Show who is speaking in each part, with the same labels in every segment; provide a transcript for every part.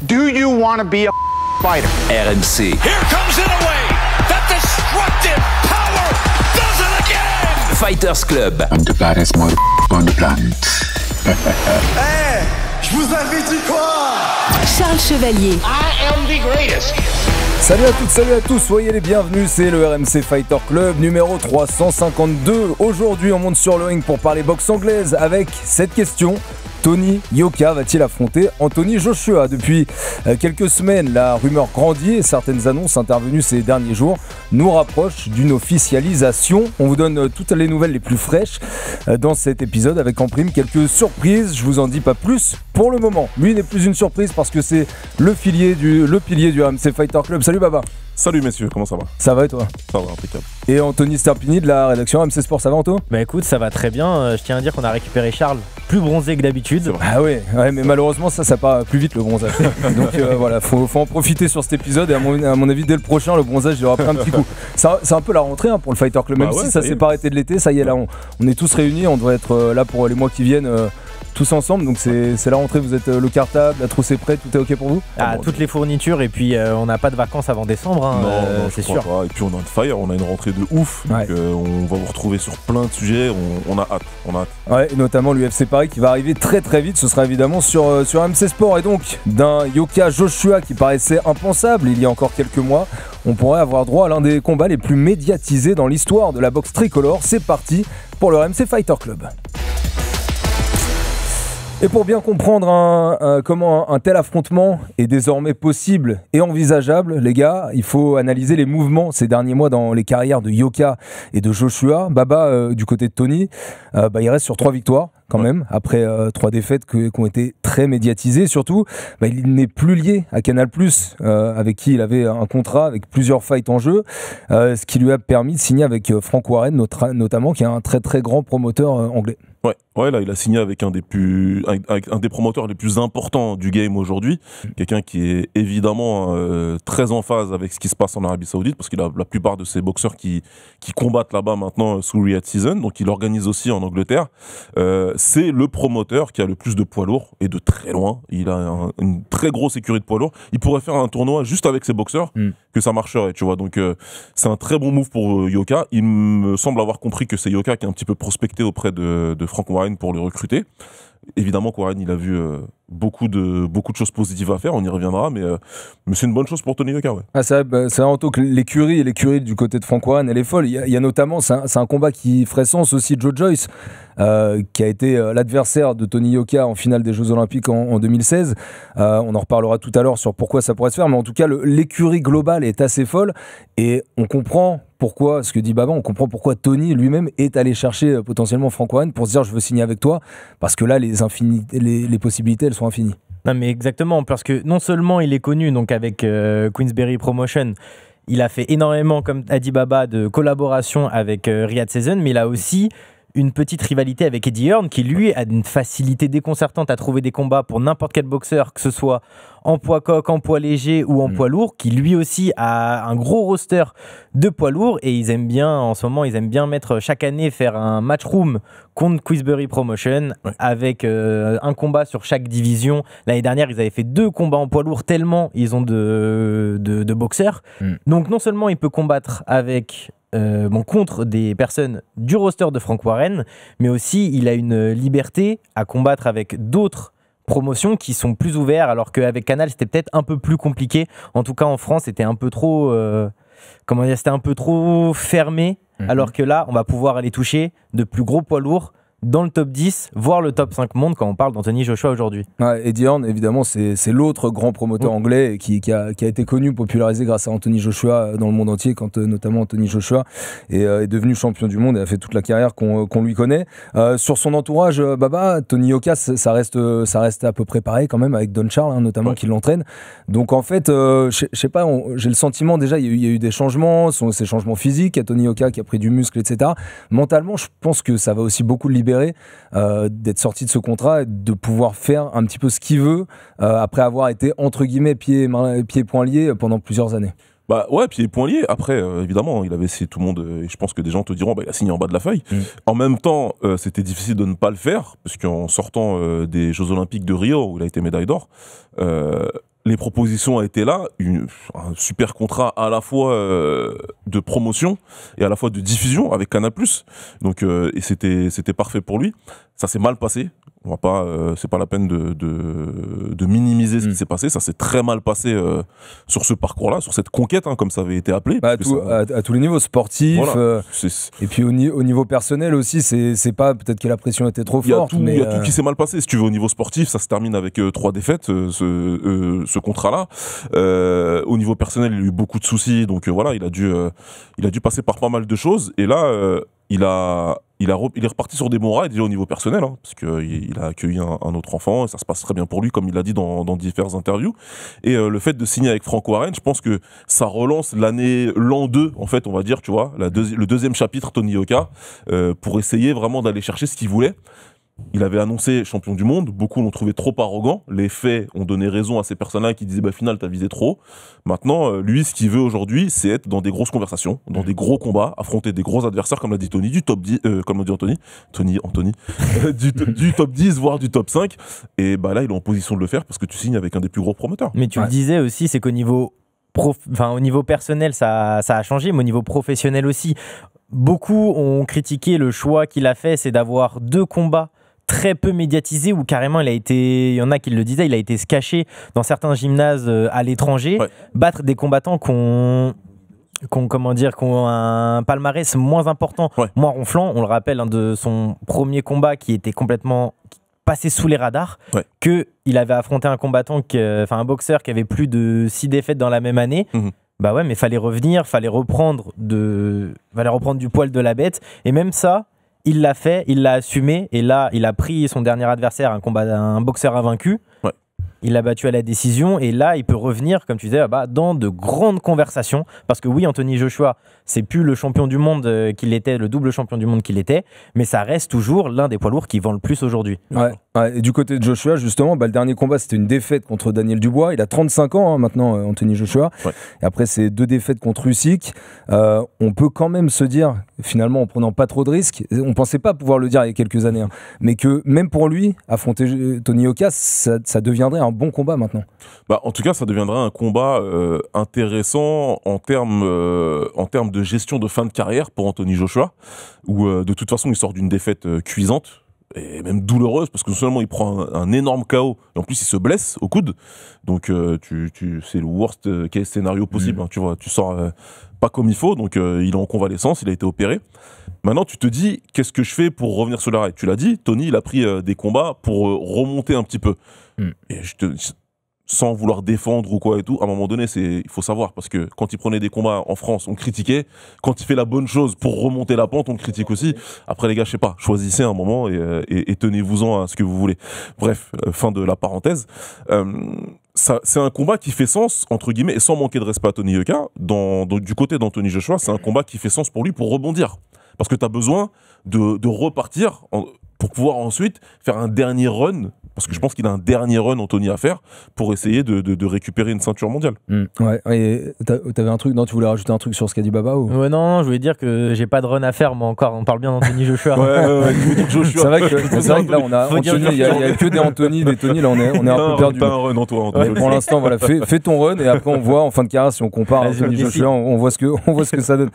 Speaker 1: Do you want to be a fighter?
Speaker 2: RMC.
Speaker 3: Here comes Inoue. That destructive power does it again.
Speaker 2: Fighters Club.
Speaker 4: I'm the baddest motherfucker on the planet.
Speaker 5: Hey, je vous avais dit quoi?
Speaker 6: Charles Chevalier.
Speaker 1: I am the greatest.
Speaker 7: Salut à toutes, salut à tous, soyez les bienvenus, c'est le RMC Fighter Club numéro 352. Aujourd'hui on monte sur le ring pour parler boxe anglaise avec cette question. Tony Yoka va-t-il affronter Anthony Joshua? Depuis quelques semaines, la rumeur grandit et certaines annonces intervenues ces derniers jours nous rapprochent d'une officialisation. On vous donne toutes les nouvelles les plus fraîches dans cet épisode avec en prime quelques surprises. Je vous en dis pas plus pour le moment. Lui n'est plus une surprise parce que c'est le pilier du RMC Fighter Club. Salut Baba.
Speaker 8: Salut messieurs, comment ça va?
Speaker 7: Ça va et toi?
Speaker 8: Ça va, impeccable.
Speaker 7: Et Anthony Sterpini de la rédaction RMC Sport, ça va Anto?
Speaker 9: Bah écoute, ça va très bien. Je tiens à dire qu'on a récupéré Charles plus bronzé que d'habitude.
Speaker 7: Ah ouais, mais malheureusement ça part plus vite le bronzage. Donc voilà, faut en profiter sur cet épisode et à mon avis dès le prochain le bronzage il aura pris un petit coup. C'est un peu la rentrée pour le Fighter Club, même si ça s'est pas arrêté de l'été, ça y est là on est tous réunis, on devrait être là pour les mois qui viennent. Tous ensemble, donc c'est la rentrée, vous êtes le cartable, la trousse est prête, tout est ok pour vous?
Speaker 9: Toutes les fournitures et puis on n'a pas de vacances avant décembre, hein,
Speaker 8: non,
Speaker 9: c'est sûr.
Speaker 8: Pas. Et puis on a un fire, on a une rentrée de ouf, donc on va vous retrouver sur plein de sujets, on a hâte.
Speaker 7: Ouais, et notamment l'UFC Paris qui va arriver très très vite, ce sera évidemment sur RMC Sport. Et donc d'un Yoka Joshua qui paraissait impensable il y a encore quelques mois, on pourrait avoir droit à l'un des combats les plus médiatisés dans l'histoire de la boxe tricolore. C'est parti pour le RMC Fighter Club. Et pour bien comprendre comment un tel affrontement est désormais possible et envisageable, les gars, il faut analyser les mouvements ces derniers mois dans les carrières de Yoka et de Joshua. Baba, du côté de Tony, il reste sur 3 victoires quand même, après 3 défaites qui ont été très médiatisées. Surtout, il n'est plus lié à Canal+, avec qui il avait un contrat avec plusieurs fights en jeu, ce qui lui a permis de signer avec Frank Warren, notamment, qui est un très très grand promoteur anglais.
Speaker 8: Ouais, là, il a signé avec un des promoteurs les plus importants du game aujourd'hui. Quelqu'un qui est évidemment très en phase avec ce qui se passe en Arabie Saoudite, parce qu'il a la plupart de ses boxeurs qui combattent là-bas maintenant sous Riyadh Season, donc il organise aussi en Angleterre. C'est le promoteur qui a le plus de poids lourds, et de très loin. Il a une très grosse écurie de poids lourds. Il pourrait faire un tournoi juste avec ses boxeurs, que ça marcherait, tu vois. Donc c'est un très bon move pour Yoka. Il me semble avoir compris que c'est Yoka qui est un petit peu prospecté auprès de Frank Warren pour le recruter. Évidemment qu'Warren il a vu beaucoup de choses positives à faire, on y reviendra, mais c'est une bonne chose pour Tony Yoka.
Speaker 7: C'est vraiment que l'écurie du côté de Frank Warren elle est folle. Il y a notamment, c'est un combat qui ferait sens aussi, Joe Joyce, qui a été l'adversaire de Tony Yoka en finale des Jeux Olympiques en 2016. On en reparlera tout à l'heure sur pourquoi ça pourrait se faire, mais en tout cas l'écurie globale est assez folle et on comprend pourquoi, ce que dit Baba, on comprend pourquoi Tony lui-même est allé chercher potentiellement Frank Warren pour se dire je veux signer avec toi, parce que là les possibilités elles sont infinies.
Speaker 9: Non mais exactement, parce que non seulement il est connu donc avec Queensberry Promotion, il a fait énormément, comme a dit Baba, de collaboration avec Riyadh Season, mais il a aussi une petite rivalité avec Eddie Hearn qui lui a une facilité déconcertante à trouver des combats pour n'importe quel boxeur, que ce soit en poids coq, en poids léger ou en poids lourd, qui lui aussi a un gros roster de poids lourds, et ils aiment bien mettre chaque année faire un matchroom contre Queensberry Promotion avec un combat sur chaque division. L'année dernière ils avaient fait 2 combats en poids lourd tellement ils ont de boxeurs. Donc non seulement il peut combattre avec contre des personnes du roster de Frank Warren, mais aussi il a une liberté à combattre avec d'autres promotions qui sont plus ouverts, alors qu'avec Canal c'était peut-être un peu plus compliqué. En tout cas en France c'était un peu trop c'était un peu trop fermé, alors que là on va pouvoir aller toucher de plus gros poids lourds dans le top 10, voire le top 5 monde quand on parle d'Anthony Joshua aujourd'hui.
Speaker 7: Eddie Hearn, évidemment, c'est l'autre grand promoteur anglais qui a été connu, popularisé grâce à Anthony Joshua dans le monde entier, quand notamment Anthony Joshua est devenu champion du monde et a fait toute la carrière qu'on lui connaît. Sur son entourage, Baba, Tony Yoka, ça reste à peu près pareil quand même, avec Don Charles notamment qui l'entraîne. Donc en fait, je sais pas, j'ai le sentiment déjà, il y a eu des changements, ces changements physiques, il y a Tony Yoka qui a pris du muscle, etc. Mentalement, je pense que ça va aussi beaucoup le libérer d'être sorti de ce contrat et de pouvoir faire un petit peu ce qu'il veut après avoir été entre guillemets pieds et poings liés pendant plusieurs années.
Speaker 8: Pieds et poings liés. Après, évidemment, il avait essayé tout le monde, et je pense que des gens te diront il a signé en bas de la feuille. En même temps, c'était difficile de ne pas le faire, parce qu'en sortant des Jeux Olympiques de Rio, où il a été médaille d'or, les propositions étaient là, un super contrat à la fois de promotion et à la fois de diffusion avec Canal+. Donc et c'était parfait pour lui. Ça s'est mal passé. On va pas, c'est pas la peine de minimiser ce qui s'est passé. Ça s'est très mal passé sur ce parcours-là, sur cette conquête, comme ça avait été appelé.
Speaker 7: À tous les niveaux, sportifs.
Speaker 8: Voilà,
Speaker 7: et puis au niveau personnel aussi, c'est pas peut-être que la pression était trop forte.
Speaker 8: Il y a tout qui s'est mal passé. Si tu veux, au niveau sportif, ça se termine avec 3 défaites, ce contrat-là. Au niveau personnel, il a eu beaucoup de soucis. Donc voilà, il a dû passer par pas mal de choses. Et là, il est reparti sur des bons rails déjà au niveau personnel, parce qu'il a accueilli un autre enfant et ça se passe très bien pour lui, comme il l'a dit dans diverses interviews. Et le fait de signer avec Franco Harren, je pense que ça relance l'an 2, en fait, on va dire, tu vois, le deuxième chapitre Tony Yoka, pour essayer vraiment d'aller chercher ce qu'il voulait. Il avait annoncé champion du monde, beaucoup l'ont trouvé trop arrogant, les faits ont donné raison à ces personnes-là qui disaient final t'as visé trop. Maintenant, lui, ce qu'il veut aujourd'hui, c'est être dans des grosses conversations, dans des gros combats, affronter des gros adversaires, comme l'a dit Tony, du top 10, comme l'a dit Anthony, du top 10, voire du top 5. Et là, il est en position de le faire parce que tu signes avec un des plus gros promoteurs.
Speaker 9: Mais tu le disais aussi, c'est qu'au niveau au niveau personnel, ça a changé, mais au niveau professionnel aussi. Beaucoup ont critiqué le choix qu'il a fait, c'est d'avoir 2 combats très peu médiatisé, où carrément il y en a qui le disaient, il a été se cacher dans certains gymnases à l'étranger, battre des combattants qui ont un palmarès moins important, moins ronflant. On le rappelle, de son premier combat qui était complètement passé sous les radars, qu'il avait affronté un un boxeur qui avait plus de 6 défaites dans la même année. Mais fallait revenir, fallait reprendre du poil de la bête, et même ça, il l'a fait, il l'a assumé, et là, il a pris son dernier adversaire, un boxeur invaincu. Il l'a battu à la décision, et là, il peut revenir, comme tu disais, dans de grandes conversations. Parce que oui, Anthony Joshua, c'est plus le champion du monde qu'il était, le double champion du monde qu'il était, mais ça reste toujours l'un des poids lourds qui vend le plus aujourd'hui.
Speaker 7: Et du côté de Joshua, justement, le dernier combat, c'était une défaite contre Daniel Dubois. Il a 35 ans maintenant, Anthony Joshua. Et après, c'est 2 défaites contre Usyk. On peut quand même se dire, finalement, en prenant pas trop de risques, on pensait pas pouvoir le dire il y a quelques années, mais que même pour lui, affronter Tony Yoka, ça deviendrait un bon combat maintenant.
Speaker 8: En tout cas, ça deviendrait un combat intéressant en termes de gestion de fin de carrière pour Anthony Joshua, où de toute façon, il sort d'une défaite cuisante, et même douloureuse, parce que non seulement il prend un énorme KO, et en plus il se blesse au coude, donc c'est le worst case scénario possible, tu vois, tu sors pas comme il faut, donc il est en convalescence, il a été opéré. Maintenant tu te dis, qu'est-ce que je fais pour revenir sur la rail? Tu l'as dit, Tony il a pris des combats pour remonter un petit peu, et sans vouloir défendre ou quoi et tout, à un moment donné, il faut savoir, parce que quand il prenait des combats en France, on critiquait. Quand il fait la bonne chose pour remonter la pente, on critique aussi. Après, les gars, je sais pas, choisissez un moment et tenez-vous-en à ce que vous voulez. Bref, fin de la parenthèse. C'est un combat qui fait sens, entre guillemets, et sans manquer de respect à Tony Yoka, du côté d'Anthony Joshua, c'est un combat qui fait sens pour lui pour rebondir. Parce que tu as besoin de repartir pour pouvoir ensuite faire un dernier run, parce que je pense qu'il a un dernier run, Anthony, à faire pour essayer de récupérer une ceinture mondiale.
Speaker 7: Et t'avais un truc, non, tu voulais rajouter un truc sur ce qu'a dit Baba ou...
Speaker 9: Non, je voulais dire que j'ai pas de run à faire, moi encore, on parle bien d'Anthony Joshua.
Speaker 7: Joshua. C'est vrai que là, on a Anthony, il y a que des Anthony, des Tony, là on est un peu perdu.
Speaker 8: Pas un run en toi,
Speaker 7: mais pour l'instant, voilà, fais ton run, et après on voit en fin de carrière, si on compare Anthony Joshua, on voit ce que ça donne.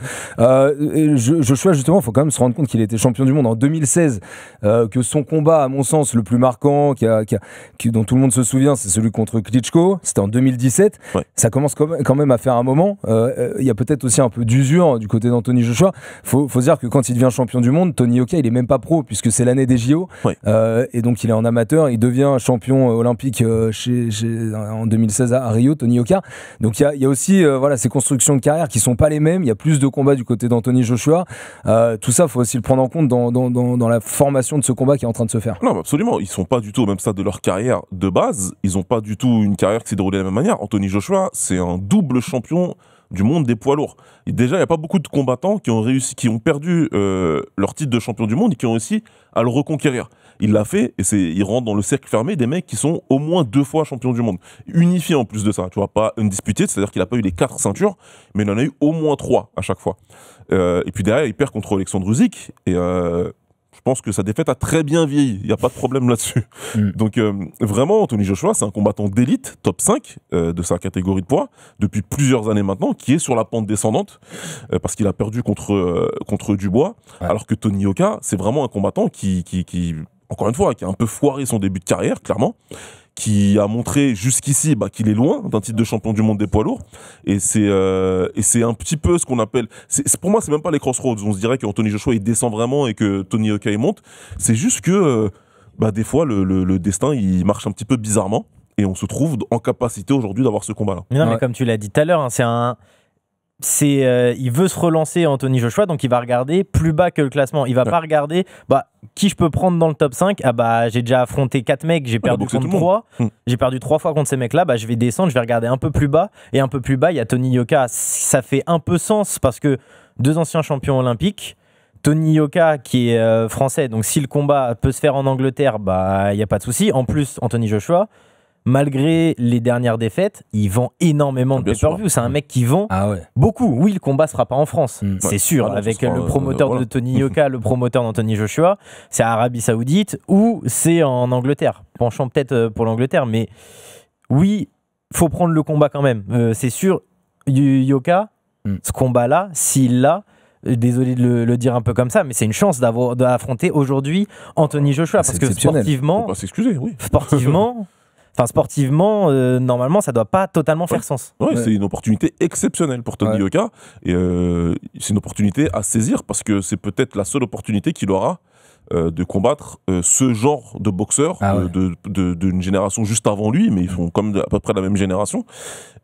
Speaker 7: Joshua, justement, il faut quand même se rendre compte qu'il était champion du monde en 2016, que son combat, à mon sens, le plus marquant, dont tout le monde se souvient, c'est celui contre Klitschko. C'était en 2017. Ça commence quand même à faire un moment. Il y a peut-être aussi un peu d'usure du côté d'Anthony Joshua. Faut dire que quand il devient champion du monde, Tony Yoka, il est même pas pro, puisque c'est l'année des JO. Et donc il est en amateur. Il devient champion olympique en 2016 à Rio, Tony Yoka. Donc il y a aussi ces constructions de carrière qui sont pas les mêmes. Il y a plus de combats du côté d'Anthony Joshua. Tout ça, faut aussi le prendre en compte dans la formation de ce combat qui est en train de se faire.
Speaker 8: Non, absolument. Ils sont pas du tout au même stade de leur carrière de base. Ils ont pas du tout une carrière qui s'est déroulée de la même manière. Anthony Joshua, c'est un double champion du monde des poids lourds. Et déjà, il n'y a pas beaucoup de combattants qui ont perdu leur titre de champion du monde et qui ont réussi à le reconquérir. Il l'a fait, et il rentre dans le cercle fermé des mecs qui sont au moins 2 fois champions du monde. Unifiés en plus de ça, tu vois, pas undisputed, c'est-à-dire qu'il n'a pas eu les 4 ceintures, mais il en a eu au moins 3 à chaque fois. Et puis derrière, il perd contre Alexandre Usyk, et Je pense que sa défaite a très bien vieilli. Il n'y a pas de problème là-dessus. Donc, vraiment, Anthony Joshua, c'est un combattant d'élite, top 5 de sa catégorie de poids, depuis plusieurs années maintenant, qui est sur la pente descendante, parce qu'il a perdu contre Dubois. Ouais. Alors que Tony Yoka, c'est vraiment un combattant qui, encore une fois, qui a un peu foiré son début de carrière, clairement, qui a montré jusqu'ici qu'il est loin d'un titre de champion du monde des poids lourds. Et c'est un petit peu ce qu'on appelle... pour moi, c'est même pas les crossroads. On se dirait qu'Anthony Joshua, il descend vraiment et que Tony Yoka, il monte. C'est juste que, des fois, le destin, il marche un petit peu bizarrement. Et on se trouve en capacité aujourd'hui d'avoir ce combat-là.
Speaker 9: Mais comme tu l'as dit tout à l'heure, il veut se relancer, Anthony Joshua, donc il va regarder plus bas que le classement. Il va pas regarder qui je peux prendre dans le top 5. J'ai déjà affronté 4 mecs, j'ai perdu contre 3. J'ai perdu 3 fois contre ces mecs-là. Je vais descendre, je vais regarder un peu plus bas. Et un peu plus bas, il y a Tony Yoka. Ça fait un peu sens parce que 2 anciens champions olympiques. Tony Yoka qui est français, donc si le combat peut se faire en Angleterre, il n'y a pas de souci. En plus, Anthony Joshua, malgré les dernières défaites, il vend énormément de pay-per-view. C'est un mec qui vend beaucoup. Oui, le combat ne sera pas en France, c'est sûr. Voilà, avec le promoteur de Tony Yoka, le promoteur d'Anthony Joshua, c'est à Arabie Saoudite ou c'est en Angleterre. Penchant peut-être pour l'Angleterre, mais oui, faut prendre le combat quand même. C'est sûr, Yoka, ce combat-là, s'il l'a, désolé de le dire un peu comme ça, mais c'est une chance d'affronter aujourd'hui Anthony Joshua, parce que sportivement...
Speaker 8: Faut pas s'excuser, oui.
Speaker 9: Sportivement, normalement, ça doit pas totalement faire sens.
Speaker 8: Ouais. C'est une opportunité exceptionnelle pour Tony Yoka. Et c'est une opportunité à saisir parce que c'est peut-être la seule opportunité qu'il aura de combattre ce genre de boxeur d'une génération juste avant lui, mais ils sont comme à peu près de la même génération.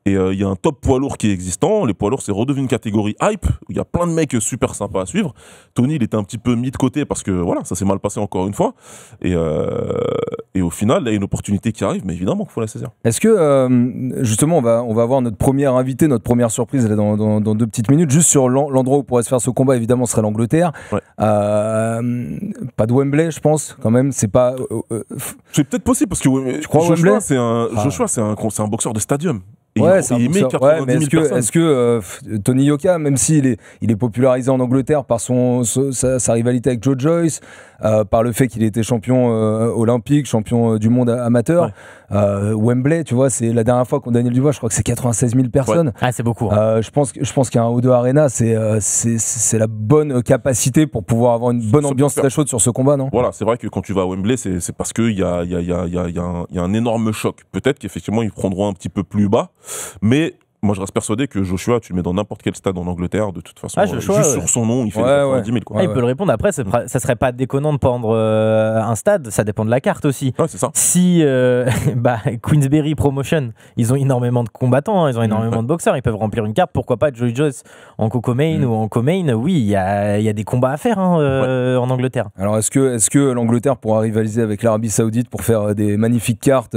Speaker 8: Et il y a un top poids lourd qui est existant. Les poids lourds, c'est redevenu une catégorie hype. Il y a plein de mecs super sympas à suivre. Tony, il était un petit peu mis de côté parce que voilà, ça s'est mal passé encore une fois. Et au final, il y a une opportunité qui arrive, mais évidemment qu'il faut la saisir.
Speaker 7: Est-ce que, justement, on va avoir notre premier invité, notre première surprise là, dans 2 petites minutes, juste sur l'endroit où pourrait se faire ce combat, évidemment, serait l'Angleterre. Ouais. Pas de Wembley, je pense, quand même. C'est pas.
Speaker 8: C'est peut-être possible parce que Joshua, c'est un boxeur de stadium. Et il met 90 000 personnes.
Speaker 7: Est-ce que Tony Yoka, même s'il est popularisé en Angleterre par sa rivalité avec Joe Joyce, par le fait qu'il ait été champion olympique, champion du monde amateur, Wembley, tu vois, c'est la dernière fois qu'on Daniel Dubois, je crois que c'est 96 000 personnes.
Speaker 9: Ah, c'est beaucoup.
Speaker 7: Je pense qu'un O2 Arena, c'est la bonne capacité pour pouvoir avoir une bonne ambiance très chaude sur ce combat, non ?
Speaker 8: Voilà, c'est vrai que quand tu vas à Wembley, c'est parce qu'il y a un énorme choc. Peut-être qu'effectivement, ils prendront un petit peu plus bas, mais moi je reste persuadé que Joshua, tu le mets dans n'importe quel stade en Angleterre, de toute façon,
Speaker 9: Joshua,
Speaker 8: juste sur son nom, il fait 90 000. Quoi.
Speaker 9: Il peut le répondre. Après, ça serait pas déconnant de prendre un stade, ça dépend de la carte aussi.
Speaker 8: Ouais, c'est ça.
Speaker 9: Si Queensberry Promotion, ils ont énormément de combattants, ils ont énormément de boxeurs, ils peuvent remplir une carte, pourquoi pas Joey Joyce en co-main ou en co-main. Oui, il y a des combats à faire en Angleterre.
Speaker 7: Alors est-ce que l'Angleterre pourra rivaliser avec l'Arabie Saoudite pour faire des magnifiques cartes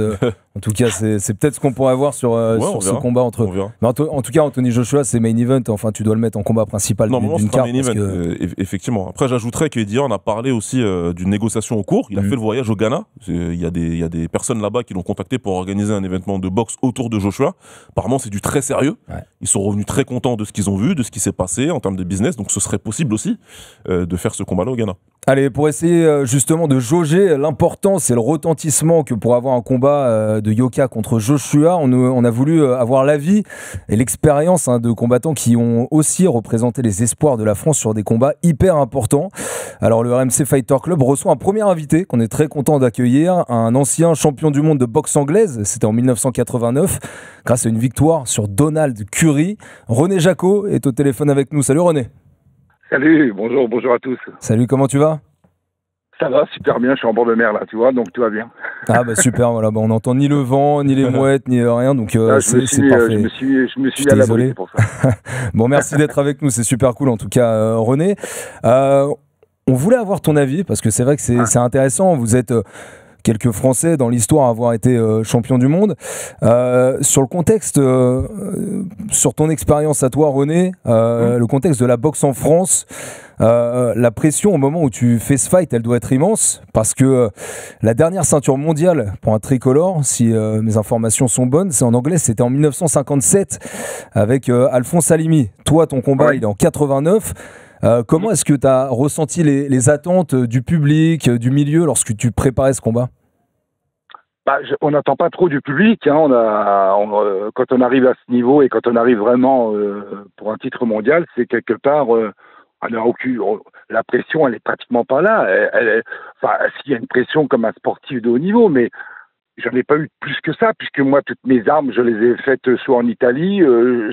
Speaker 7: En tout cas, c'est peut-être ce qu'on pourrait voir sur ce combat entre eux. Mais en tout cas, Anthony Joshua, c'est main event. Enfin, tu dois le mettre en combat principal d'une carte.
Speaker 8: Main event, effectivement. Après, j'ajouterais qu'Eddie Hearn a parlé aussi d'une négociation en cours. Il a fait le voyage au Ghana. Il y a des personnes là-bas qui l'ont contacté pour organiser un événement de boxe autour de Joshua. Apparemment, c'est du très sérieux. Ouais. Ils sont revenus très contents de ce qu'ils ont vu, de ce qui s'est passé en termes de business. Donc, ce serait possible aussi de faire ce combat-là au Ghana.
Speaker 7: Allez, pour essayer justement de jauger l'importance et le retentissement que pour avoir un combat de Yoka contre Joshua, on a voulu avoir l'avis et l'expérience de combattants qui ont aussi représenté les espoirs de la France sur des combats hyper importants. Alors le RMC Fighter Club reçoit un premier invité qu'on est très content d'accueillir, un ancien champion du monde de boxe anglaise, c'était en 1989, grâce à une victoire sur Donald Curry. René Jacot est au téléphone avec nous. Salut René.
Speaker 2: Salut, bonjour à tous.
Speaker 7: Salut, comment tu vas ?
Speaker 2: Ça va, super bien, je suis en bord de mer là, tu vois, donc tout va bien.
Speaker 7: Ah bah super, voilà, on n'entend ni le vent, ni les mouettes, ni rien, donc c'est parfait.
Speaker 2: Je me suis à l'abri pour ça.
Speaker 7: Bon, merci d'être avec nous, c'est super cool en tout cas, René. On voulait avoir ton avis, parce que c'est vrai que c'est intéressant, vous êtes... quelques Français dans l'histoire à avoir été champion du monde. Sur le contexte, sur ton expérience à toi, René, le contexte de la boxe en France, la pression au moment où tu fais ce fight, elle doit être immense, parce que la dernière ceinture mondiale pour un tricolore, si mes informations sont bonnes, c'est en anglais, c'était en 1957 avec Alphonse Alimi. Toi, ton combat, il est en 89. Comment est-ce que tu as ressenti les attentes du public, du milieu, lorsque tu préparais ce combat ?
Speaker 2: On n'attend pas trop du public. Hein. Quand on arrive à ce niveau et quand on arrive vraiment pour un titre mondial, c'est quelque part... la pression, elle est pratiquement pas là. S'il y a une pression comme un sportif de haut niveau, mais j'en ai pas eu plus que ça, puisque moi, toutes mes armes, je les ai faites soit en Italie,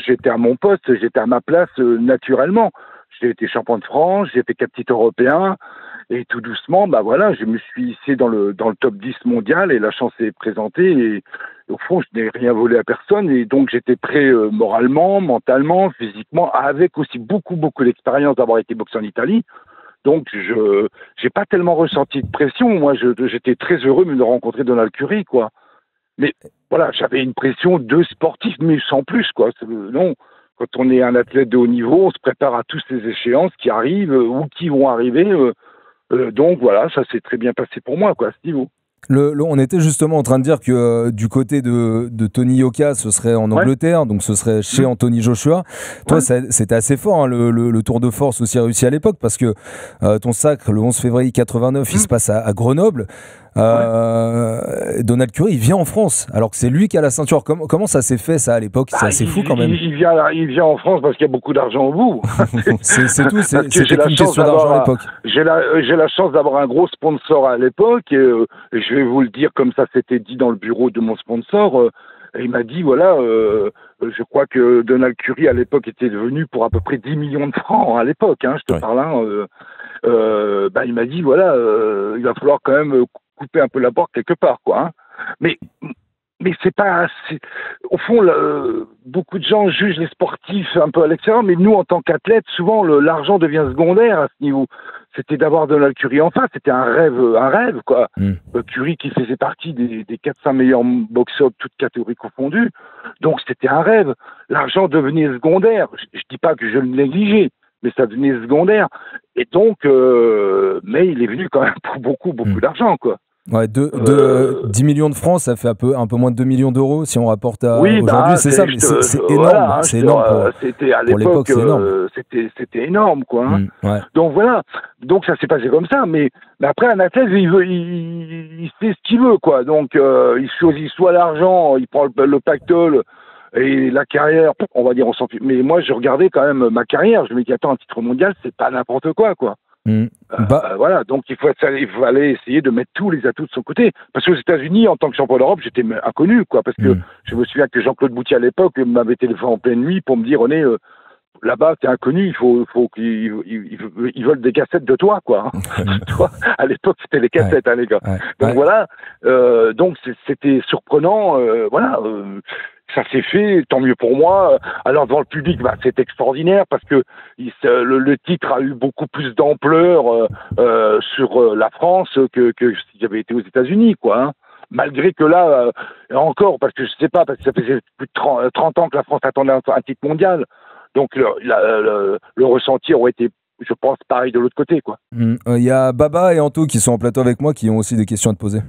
Speaker 2: j'étais à mon poste, j'étais à ma place naturellement. J'ai été champion de France, j'ai fait 4 titres européens, et tout doucement, je me suis hissé dans le top 10 mondial, et la chance s'est présentée, et au fond, je n'ai rien volé à personne, et donc j'étais prêt moralement, mentalement, physiquement, avec aussi beaucoup d'expérience d'avoir été boxé en Italie. Donc, je n'ai pas tellement ressenti de pression. Moi, j'étais très heureux de rencontrer Donald Curry, quoi. Mais voilà, j'avais une pression de sportif, mais sans plus, quoi. Non, quand on est un athlète de haut niveau, on se prépare à toutes ces échéances qui arrivent ou qui vont arriver. Donc voilà, ça s'est très bien passé pour moi, quoi, à ce niveau.
Speaker 7: On était justement en train de dire que du côté de Tony Yoka, ce serait en Angleterre, donc ce serait chez Anthony Joshua. Toi, c'était assez fort, hein, le tour de force aussi réussi à l'époque, parce que ton sacre, le 11 février 89, il se passe à Grenoble. Donald Curry, il vient en France, alors que c'est lui qui a la ceinture. Comment ça s'est fait, ça, à l'époque ? C'est assez fou, quand même.
Speaker 2: Il vient en France parce qu'il y a beaucoup d'argent au bout.
Speaker 7: c'est tout, c'était une question d'argent à l'époque.
Speaker 2: J'ai la chance d'avoir un gros sponsor à l'époque, et je vais vous le dire comme ça s'était dit dans le bureau de mon sponsor. Il m'a dit, je crois que Donald Curry, à l'époque, était devenu pour à peu près 10 millions de francs, à l'époque, hein, je te parle. Il m'a dit, il va falloir quand même couper un peu la porte quelque part, quoi. Hein. Mais c'est pas... Au fond, beaucoup de gens jugent les sportifs un peu à l'extérieur, mais nous, en tant qu'athlètes, souvent, l'argent devient secondaire à ce niveau. C'était d'avoir Donald Curry en face, c'était un rêve, quoi. Curry qui faisait partie des 400 meilleurs boxeurs, toutes catégories confondues. Donc, c'était un rêve. L'argent devenait secondaire. Je dis pas que je le négligeais, mais ça devenait secondaire. Et donc, mais il est venu quand même pour beaucoup d'argent, quoi.
Speaker 7: Ouais, 10 millions de francs, ça fait un peu moins de 2 millions d'euros si on rapporte à aujourd'hui, c'est ça, mais c'est énorme.
Speaker 2: Voilà,
Speaker 7: c'est énorme
Speaker 2: c'était à
Speaker 7: pour l'époque, c'est énorme.
Speaker 2: C'était énorme, quoi. Hein. Donc voilà, donc ça s'est passé comme ça, mais après un athlète, il fait ce qu'il veut, quoi. Donc il choisit soit l'argent, il prend le pactole, et la carrière, on va dire, on s'en fiche. Mais moi, je regardais quand même ma carrière, je me dis, attends, un titre mondial, c'est pas n'importe quoi. Voilà, donc il fallait essayer de mettre tous les atouts de son côté. Parce qu'aux États-Unis, en tant que champion d'Europe, j'étais inconnu, quoi. Parce que je me souviens que Jean-Claude Boutier à l'époque m'avait téléphoné en pleine nuit pour me dire, René, là-bas, t'es inconnu, il faut qu'ils veulent des cassettes de toi, quoi. Toi, à l'époque, c'était les cassettes, les gars. Donc voilà, donc c'était surprenant, ça s'est fait, tant mieux pour moi. Alors devant le public, c'est extraordinaire parce que le titre a eu beaucoup plus d'ampleur sur la France que si j'avais été aux États-Unis, quoi. Hein. Malgré que là, encore, parce que je sais pas, parce que ça faisait plus de 30 ans que la France attendait un titre mondial. Donc le ressenti aurait été, je pense, pareil de l'autre côté, quoi.
Speaker 7: Il y a Baba et Anto qui sont en plateau avec moi, qui ont aussi des questions à te poser.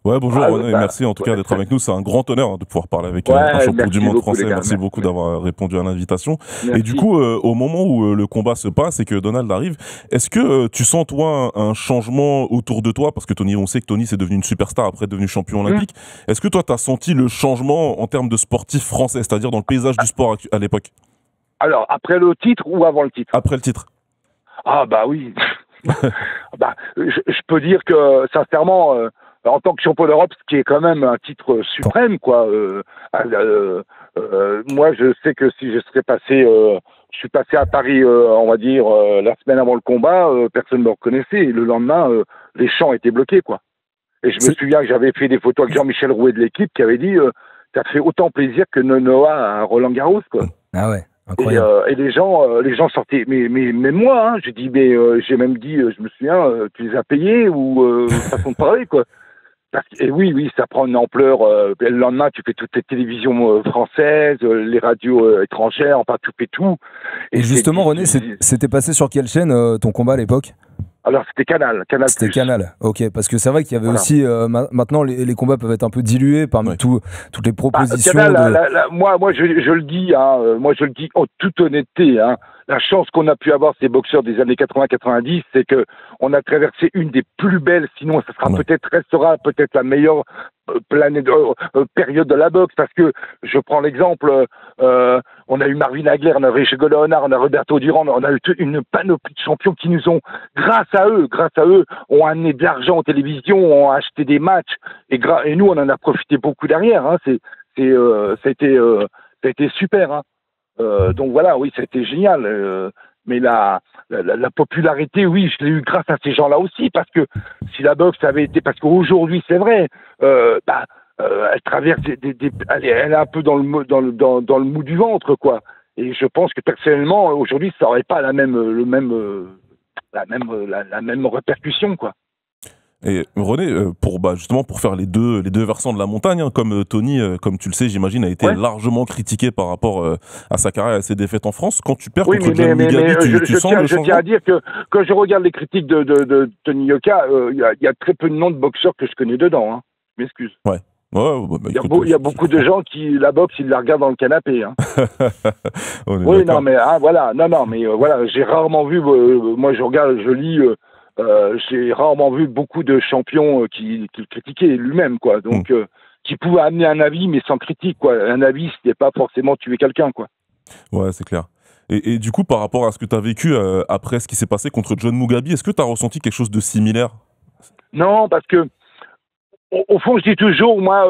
Speaker 8: Ouais, bonjour René, merci en tout cas d'être avec nous. C'est un grand honneur de pouvoir parler avec un champion du monde français. Merci beaucoup d'avoir répondu à l'invitation. Et du coup, au moment où le combat se passe et que Donald arrive, est-ce que tu sens, toi, un changement autour de toi? Parce que Tony, on sait que Tony, c'est devenu une superstar après devenu champion olympique. Est-ce que toi, tu as senti le changement en termes de sportif français, c'est-à-dire dans le paysage du sport à l'époque?
Speaker 2: Alors, après le titre ou avant le titre?
Speaker 8: Après le titre.
Speaker 2: Ah bah oui. Je peux dire que sincèrement, en tant que champion d'Europe, ce qui est quand même un titre suprême, quoi. Moi, je sais que si je serais passé, je suis passé à Paris, on va dire la semaine avant le combat, personne ne me reconnaissait. Et le lendemain, les champs étaient bloqués, quoi. Et je me souviens que j'avais fait des photos avec Jean-Michel Rouet de l'équipe qui avait dit, ça fait autant plaisir que Noah à Roland Garros, quoi.
Speaker 7: Ah ouais.
Speaker 2: Et les gens sortaient, mais moi, hein, j'ai même dit, je me souviens, tu les as payés ou façon de parler, quoi. Et oui, ça prend une ampleur. Le lendemain, tu fais toutes les télévisions françaises, les radios étrangères, enfin, tu fais tout.
Speaker 7: Et justement, René, c'était passé sur quelle chaîne ton combat à l'époque?
Speaker 2: Alors, c'était Canal.
Speaker 7: C'était Canal, ok. Parce que c'est vrai qu'il y avait aussi... maintenant, les combats peuvent être un peu dilués parmi toutes les propositions.
Speaker 2: Canal, moi, je le dis, hein, en toute honnêteté, hein, la chance qu'on a pu avoir, ces boxeurs des années 80-90, c'est que on a traversé une des plus belles, sinon ça sera restera peut-être la meilleure période de la boxe, parce que je prends l'exemple, on a eu Marvin Hagler, on a Richard Leonard, on a Roberto Durán, on a eu une panoplie de champions qui nous ont, grâce à eux, ont amené de l'argent en télévision, ont acheté des matchs, et nous on en a profité beaucoup derrière. Hein. Ça a été super. Hein. Donc voilà, oui, c'était génial. Mais la popularité, oui, je l'ai eu grâce à ces gens-là aussi, parce que si la boxe avait été, parce qu'aujourd'hui, c'est vrai, elle traverse elle est un peu dans le mou du ventre, quoi. Et je pense que personnellement, aujourd'hui, ça n'aurait pas la même répercussion, quoi.
Speaker 8: Et René, justement pour faire les deux versants de la montagne, hein, comme Tony, comme tu le sais, j'imagine, a été largement critiqué par rapport à sa carrière et à ses défaites en France. Quand tu perds contre John Mugabi, tu sens le changement ?
Speaker 2: Je tiens à dire que quand je regarde les critiques de Tony Yoka, il y a très peu de noms de boxeurs que je connais dedans. Hein. Je m'excuse.
Speaker 8: Ouais.
Speaker 2: Il y a beaucoup de gens qui la boxe, ils la regardent dans le canapé. Hein.
Speaker 8: Oui,
Speaker 2: non, mais voilà, voilà, j'ai rarement vu. Moi, je lis. J'ai rarement vu beaucoup de champions qui le critiquaient lui-même, quoi. Donc, qui pouvaient amener un avis, mais sans critique, quoi. Un avis, c'était pas forcément tuer quelqu'un, quoi.
Speaker 8: Ouais, c'est clair. Et du coup, par rapport à ce que tu as vécu après ce qui s'est passé contre John Mugabi, est-ce que tu as ressenti quelque chose de similaire ?
Speaker 2: Non, parce que au fond, je dis toujours, moi,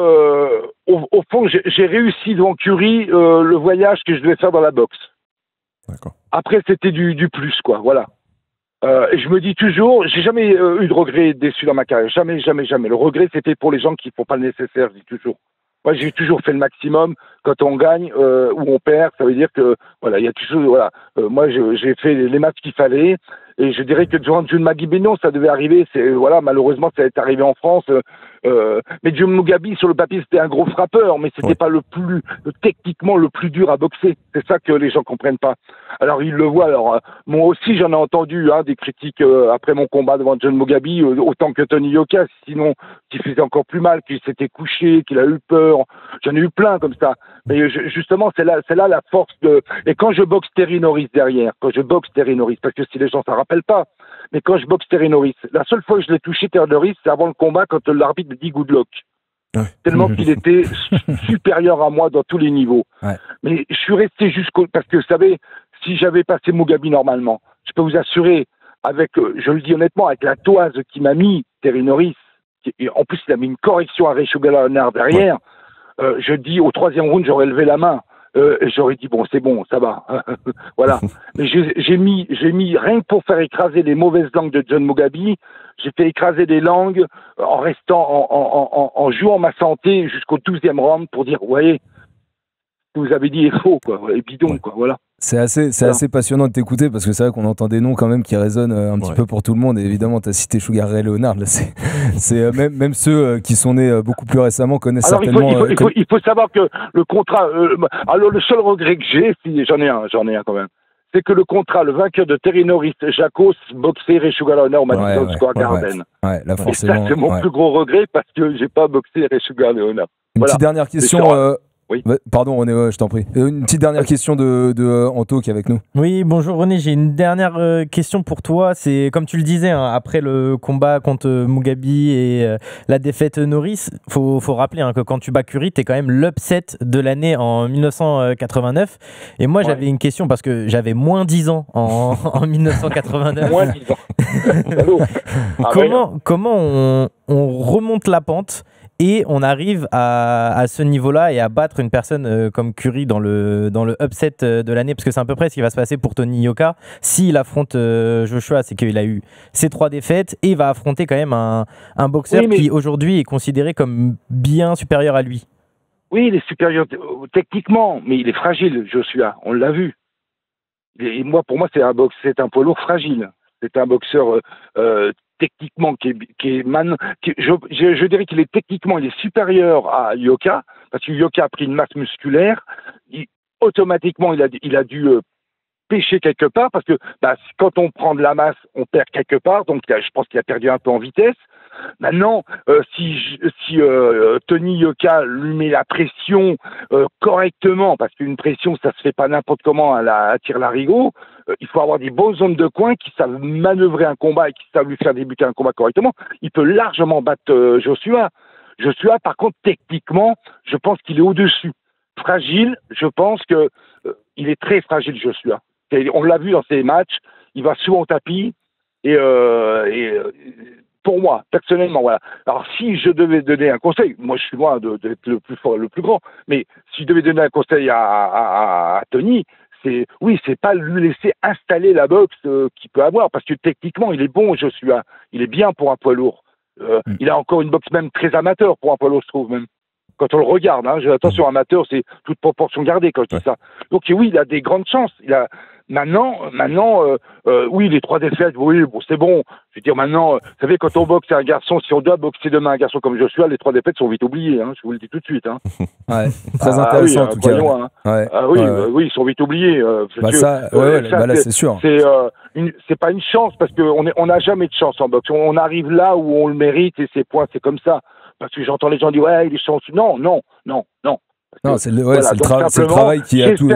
Speaker 2: au fond, j'ai réussi devant Curry le voyage que je devais faire dans la boxe.
Speaker 8: D'accord. Après,
Speaker 2: c'était du plus, quoi. Voilà. Et je me dis toujours, j'ai jamais eu de regret déçu dans ma carrière. Jamais. Le regret, c'était pour les gens qui font pas le nécessaire, je dis toujours. Moi, j'ai toujours fait le maximum. Quand on gagne ou on perd, ça veut dire que, voilà, il y a toujours, voilà. Moi, j'ai fait les matchs qu'il fallait. Et je dirais que durant John Mugabi, non, ça devait arriver. Voilà, malheureusement, ça est arrivé en France. Mais John Mugabi, sur le papier, c'était un gros frappeur, mais c'était pas techniquement le plus dur à boxer. C'est ça que les gens comprennent pas. Alors, ils le voient. Alors, moi aussi, j'en ai entendu des critiques après mon combat devant John Mugabi, autant que Tony Yoka, sinon, qui faisait encore plus mal, qu'il s'était couché, qu'il a eu peur. J'en ai eu plein comme ça. Mais justement, c'est là la force de... Et quand je boxe Terry Norris derrière, parce que si les gens s'en rappellent pas, mais quand je boxe Terry Norris, la seule fois que je l'ai touché Terry Norris, c'est avant le combat, quand l'arbitre me dit good luck. Ouais. Tellement qu'il était supérieur à moi dans tous les niveaux. Ouais. Mais je suis resté parce que, vous savez, si j'avais passé Mugabi normalement, je peux vous assurer, je le dis honnêtement, avec la toise qui m'a mis Terry Norris, en plus il a mis une correction à Richard Leonard derrière, je dis au 3e round, j'aurais levé la main. J'aurais dit bon, c'est bon, ça va. Voilà. Mais j'ai mis rien que pour faire écraser les mauvaises langues de John Mugabi, j'ai fait écraser des langues en restant en jouant ma santé jusqu'au 12e round pour dire ouais, ce que vous avez dit est faux, quoi, et bidon, quoi, voilà.
Speaker 7: C'est assez passionnant de t'écouter parce que c'est vrai qu'on entend des noms quand même qui résonnent un petit peu pour tout le monde. Et évidemment, tu as cité Sugar Ray Leonard. Là, c'est même ceux qui sont nés beaucoup plus récemment connaissent certainement.
Speaker 2: Il faut savoir que le contrat. Alors, le seul regret que j'ai, j'en ai un quand même, c'est que le contrat, le vainqueur de Terry Norris, Jacos, boxé Sugar Leonard au Madison Square Garden.
Speaker 7: Ouais, là, forcément.
Speaker 2: Et ça, c'est mon plus gros regret parce que j'ai pas boxé Sugar Leonard.
Speaker 7: Une petite dernière question. Oui. Pardon René, je t'en prie. Une petite dernière question de Anto qui est avec nous.
Speaker 9: Oui, bonjour René, j'ai une dernière question pour toi. C'est comme tu le disais, hein, après le combat contre Mugabi et la défaite Norris, faut rappeler que quand tu bats Curry, t'es quand même l'upset de l'année en 1989. Et moi j'avais une question parce que j'avais moins 10 ans en 1989.
Speaker 2: Moins 10 ans.
Speaker 9: Comment on remonte la pente et on arrive à ce niveau-là et à battre une personne comme Curry dans le upset de l'année, parce que c'est à peu près ce qui va se passer pour Tony Yoka. S'il affronte Joshua, c'est qu'il a eu ses 3 défaites et il va affronter quand même un boxeur qui aujourd'hui est considéré comme bien supérieur à lui.
Speaker 2: Oui, il est supérieur techniquement, mais il est fragile, Joshua, on l'a vu. Et pour moi, c'est un poids lourd fragile. C'est un boxeur techniquement je dirais qu'il est techniquement il est supérieur à Yoka, parce que Yoka a pris une masse musculaire, automatiquement il a dû pêché quelque part parce que quand on prend de la masse, on perd quelque part. Donc je pense qu'il a perdu un peu en vitesse. Maintenant, si Tony Yoka lui met la pression correctement, parce qu'une pression, ça se fait pas n'importe comment à tir-larigot, il faut avoir des bons hommes de coin qui savent manœuvrer un combat et qui savent lui faire débuter un combat correctement. Il peut largement battre Joshua. Joshua, par contre, techniquement, je pense qu'il est au-dessus. Fragile, je pense que il est très fragile, Joshua. On l'a vu dans ses matchs, il va souvent au tapis et pour moi, personnellement, voilà. Alors, si je devais donner un conseil, moi, je suis loin d'être le plus fort, le plus grand, mais si je devais donner un conseil à Tony, c'est pas lui laisser installer la boxe qu'il peut avoir, parce que techniquement, il est bon, Joshua. Il est bien pour un poids lourd. Il a encore une boxe même très amateur pour un poids lourd, je trouve, même. Quand on le regarde, attention, amateur, c'est toute proportion gardée quand je dis ça. Donc, oui, il a des grandes chances. Maintenant, oui, les 3 défaites, oui, bon, c'est bon. Je veux dire, maintenant, vous savez, quand on boxe un garçon, si on doit boxer demain un garçon comme Joshua, les 3 défaites sont vite oubliées, je vous le dis tout de suite.
Speaker 7: Ouais, très intéressant, en tout cas.
Speaker 2: Oui, ils sont vite oubliés.
Speaker 7: Là, c'est sûr.
Speaker 2: C'est pas une chance, parce qu'on n'a jamais de chance en boxe. On arrive là où on le mérite, et c'est comme ça. Parce que j'entends les gens dire, ouais, il est chanceux. Non.
Speaker 7: Non, c'est le travail qui a tout.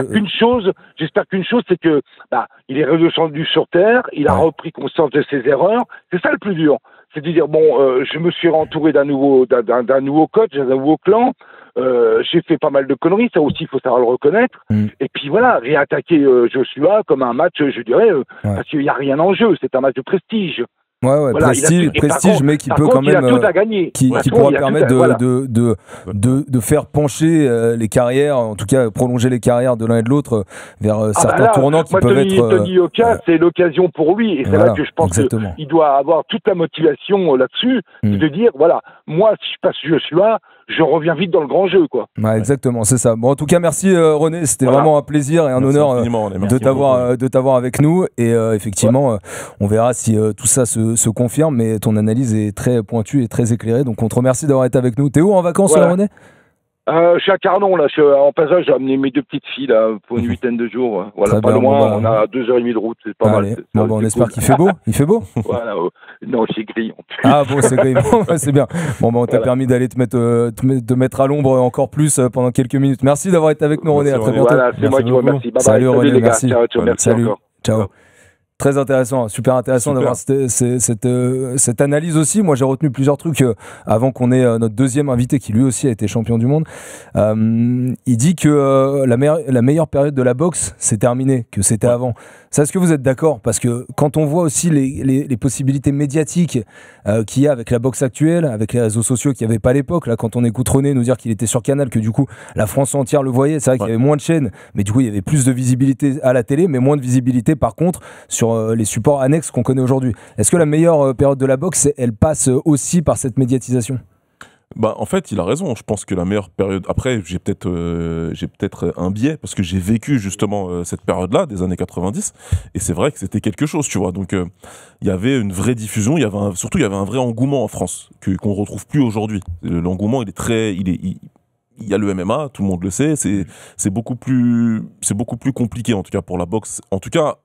Speaker 2: J'espère qu'une chose, c'est que il est redescendu sur terre, il a repris conscience de ses erreurs. C'est ça le plus dur. C'est de dire je me suis entouré d'un nouveau coach, d'un nouveau clan. J'ai fait pas mal de conneries, ça aussi il faut savoir le reconnaître. Et puis voilà, réattaquer Joshua comme un match, je dirais, parce qu'il n'y a rien en jeu. C'est un match de prestige.
Speaker 7: Voilà, prestige, mais qui peut quand même, qui pourra permettre de faire pencher les carrières, en tout cas prolonger les carrières de l'un et de l'autre vers certains tournants qui peuvent être.
Speaker 2: Tony Yoka, c'est l'occasion pour lui, et c'est là que je pense qu'il doit avoir toute la motivation là-dessus, de dire moi si je passe Joshua, je reviens vite dans le grand jeu, quoi.
Speaker 7: Exactement, c'est ça. Bon, en tout cas, merci René, c'était vraiment un plaisir et un honneur de t'avoir avec nous. Et effectivement, on verra si tout ça se confirme, mais ton analyse est très pointue et très éclairée. Donc, on te remercie d'avoir été avec nous. T'es où en vacances, René ?
Speaker 2: Je suis à Carnon, là. En passage, j'ai amené mes 2 petites filles là, pour une huitaine de jours. Voilà, pas loin, on a 2h30 de route, c'est pas mal.
Speaker 7: On espère qu'il fait beau. Il fait beau.
Speaker 2: Non, c'est gris.
Speaker 7: Ah bon, c'est gris. C'est bien. On t'a permis d'aller te mettre à l'ombre encore plus pendant quelques minutes. Merci d'avoir été avec nous, René. À très bientôt.
Speaker 2: Voilà, c'est moi qui vous remercie. Bye bye.
Speaker 7: Salut René,
Speaker 2: les gars.
Speaker 7: merci.
Speaker 2: Salut.
Speaker 7: Ciao. Très intéressant, super intéressant d'avoir cette analyse aussi. Moi, j'ai retenu plusieurs trucs avant qu'on ait notre deuxième invité qui lui aussi a été champion du monde. Il dit que la meilleure période de la boxe, c'est terminé, que c'était avant. Ça, est-ce que vous êtes d'accord ? Parce que quand on voit aussi les possibilités médiatiques qu'il y a avec la boxe actuelle, avec les réseaux sociaux qu'il n'y avait pas à l'époque, là, quand on écoute René nous dire qu'il était sur Canal, que du coup, la France entière le voyait, c'est vrai qu'il y avait moins de chaînes, mais du coup, il y avait plus de visibilité à la télé, mais moins de visibilité, par contre, sur les supports annexes qu'on connaît aujourd'hui. Est-ce que la meilleure période de la boxe, elle passe aussi par cette médiatisation ?
Speaker 8: En fait, il a raison. Je pense que la meilleure période. Après, j'ai peut-être un biais parce que j'ai vécu justement cette période-là des années 90, et c'est vrai que c'était quelque chose, tu vois. Donc, il y avait une vraie diffusion. Il y avait un vrai engouement en France qu'on retrouve plus aujourd'hui. L'engouement, il y a le MMA, tout le monde le sait. C'est beaucoup plus compliqué en tout cas pour la boxe. En tout cas,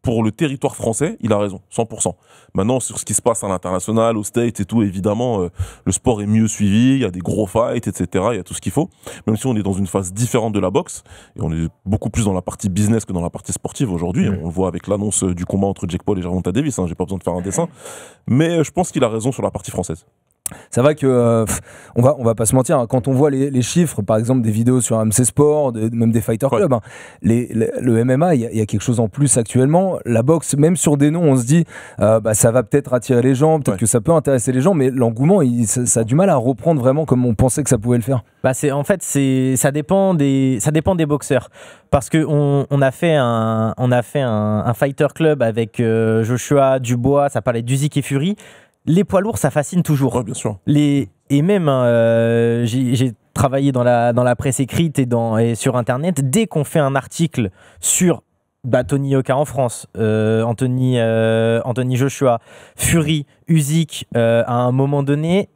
Speaker 8: pour le territoire français, il a raison, 100%. Maintenant, sur ce qui se passe à l'international, aux States et tout, évidemment, le sport est mieux suivi, il y a des gros fights, etc. Il y a tout ce qu'il faut. Même si on est dans une phase différente de la boxe, et on est beaucoup plus dans la partie business que dans la partie sportive aujourd'hui. On le voit avec l'annonce du combat entre Jake Paul et Gervonta Davis. J'ai pas besoin de faire un dessin. Mais je pense qu'il a raison sur la partie française.
Speaker 7: C'est vrai que on va pas se mentir, quand on voit les chiffres, par exemple des vidéos sur MC Sport, même des Fighter Club, le MMA, il y a quelque chose en plus actuellement. La boxe, même sur des noms, on se dit ça va peut-être attirer les gens, peut-être que ça peut intéresser les gens, mais l'engouement, ça a du mal à reprendre vraiment comme on pensait que ça pouvait le faire.
Speaker 9: Ça dépend des boxeurs, parce que on a fait un Fighter Club avec Joshua, Dubois, ça parlait d'Usyk et Fury. Les poids lourds, ça fascine toujours.
Speaker 8: Ouais, bien sûr.
Speaker 9: Et même, j'ai travaillé dans la presse écrite et sur Internet. Dès qu'on fait un article sur Tony Yoka en France, Anthony Joshua, Fury, Usyk, à un moment donné,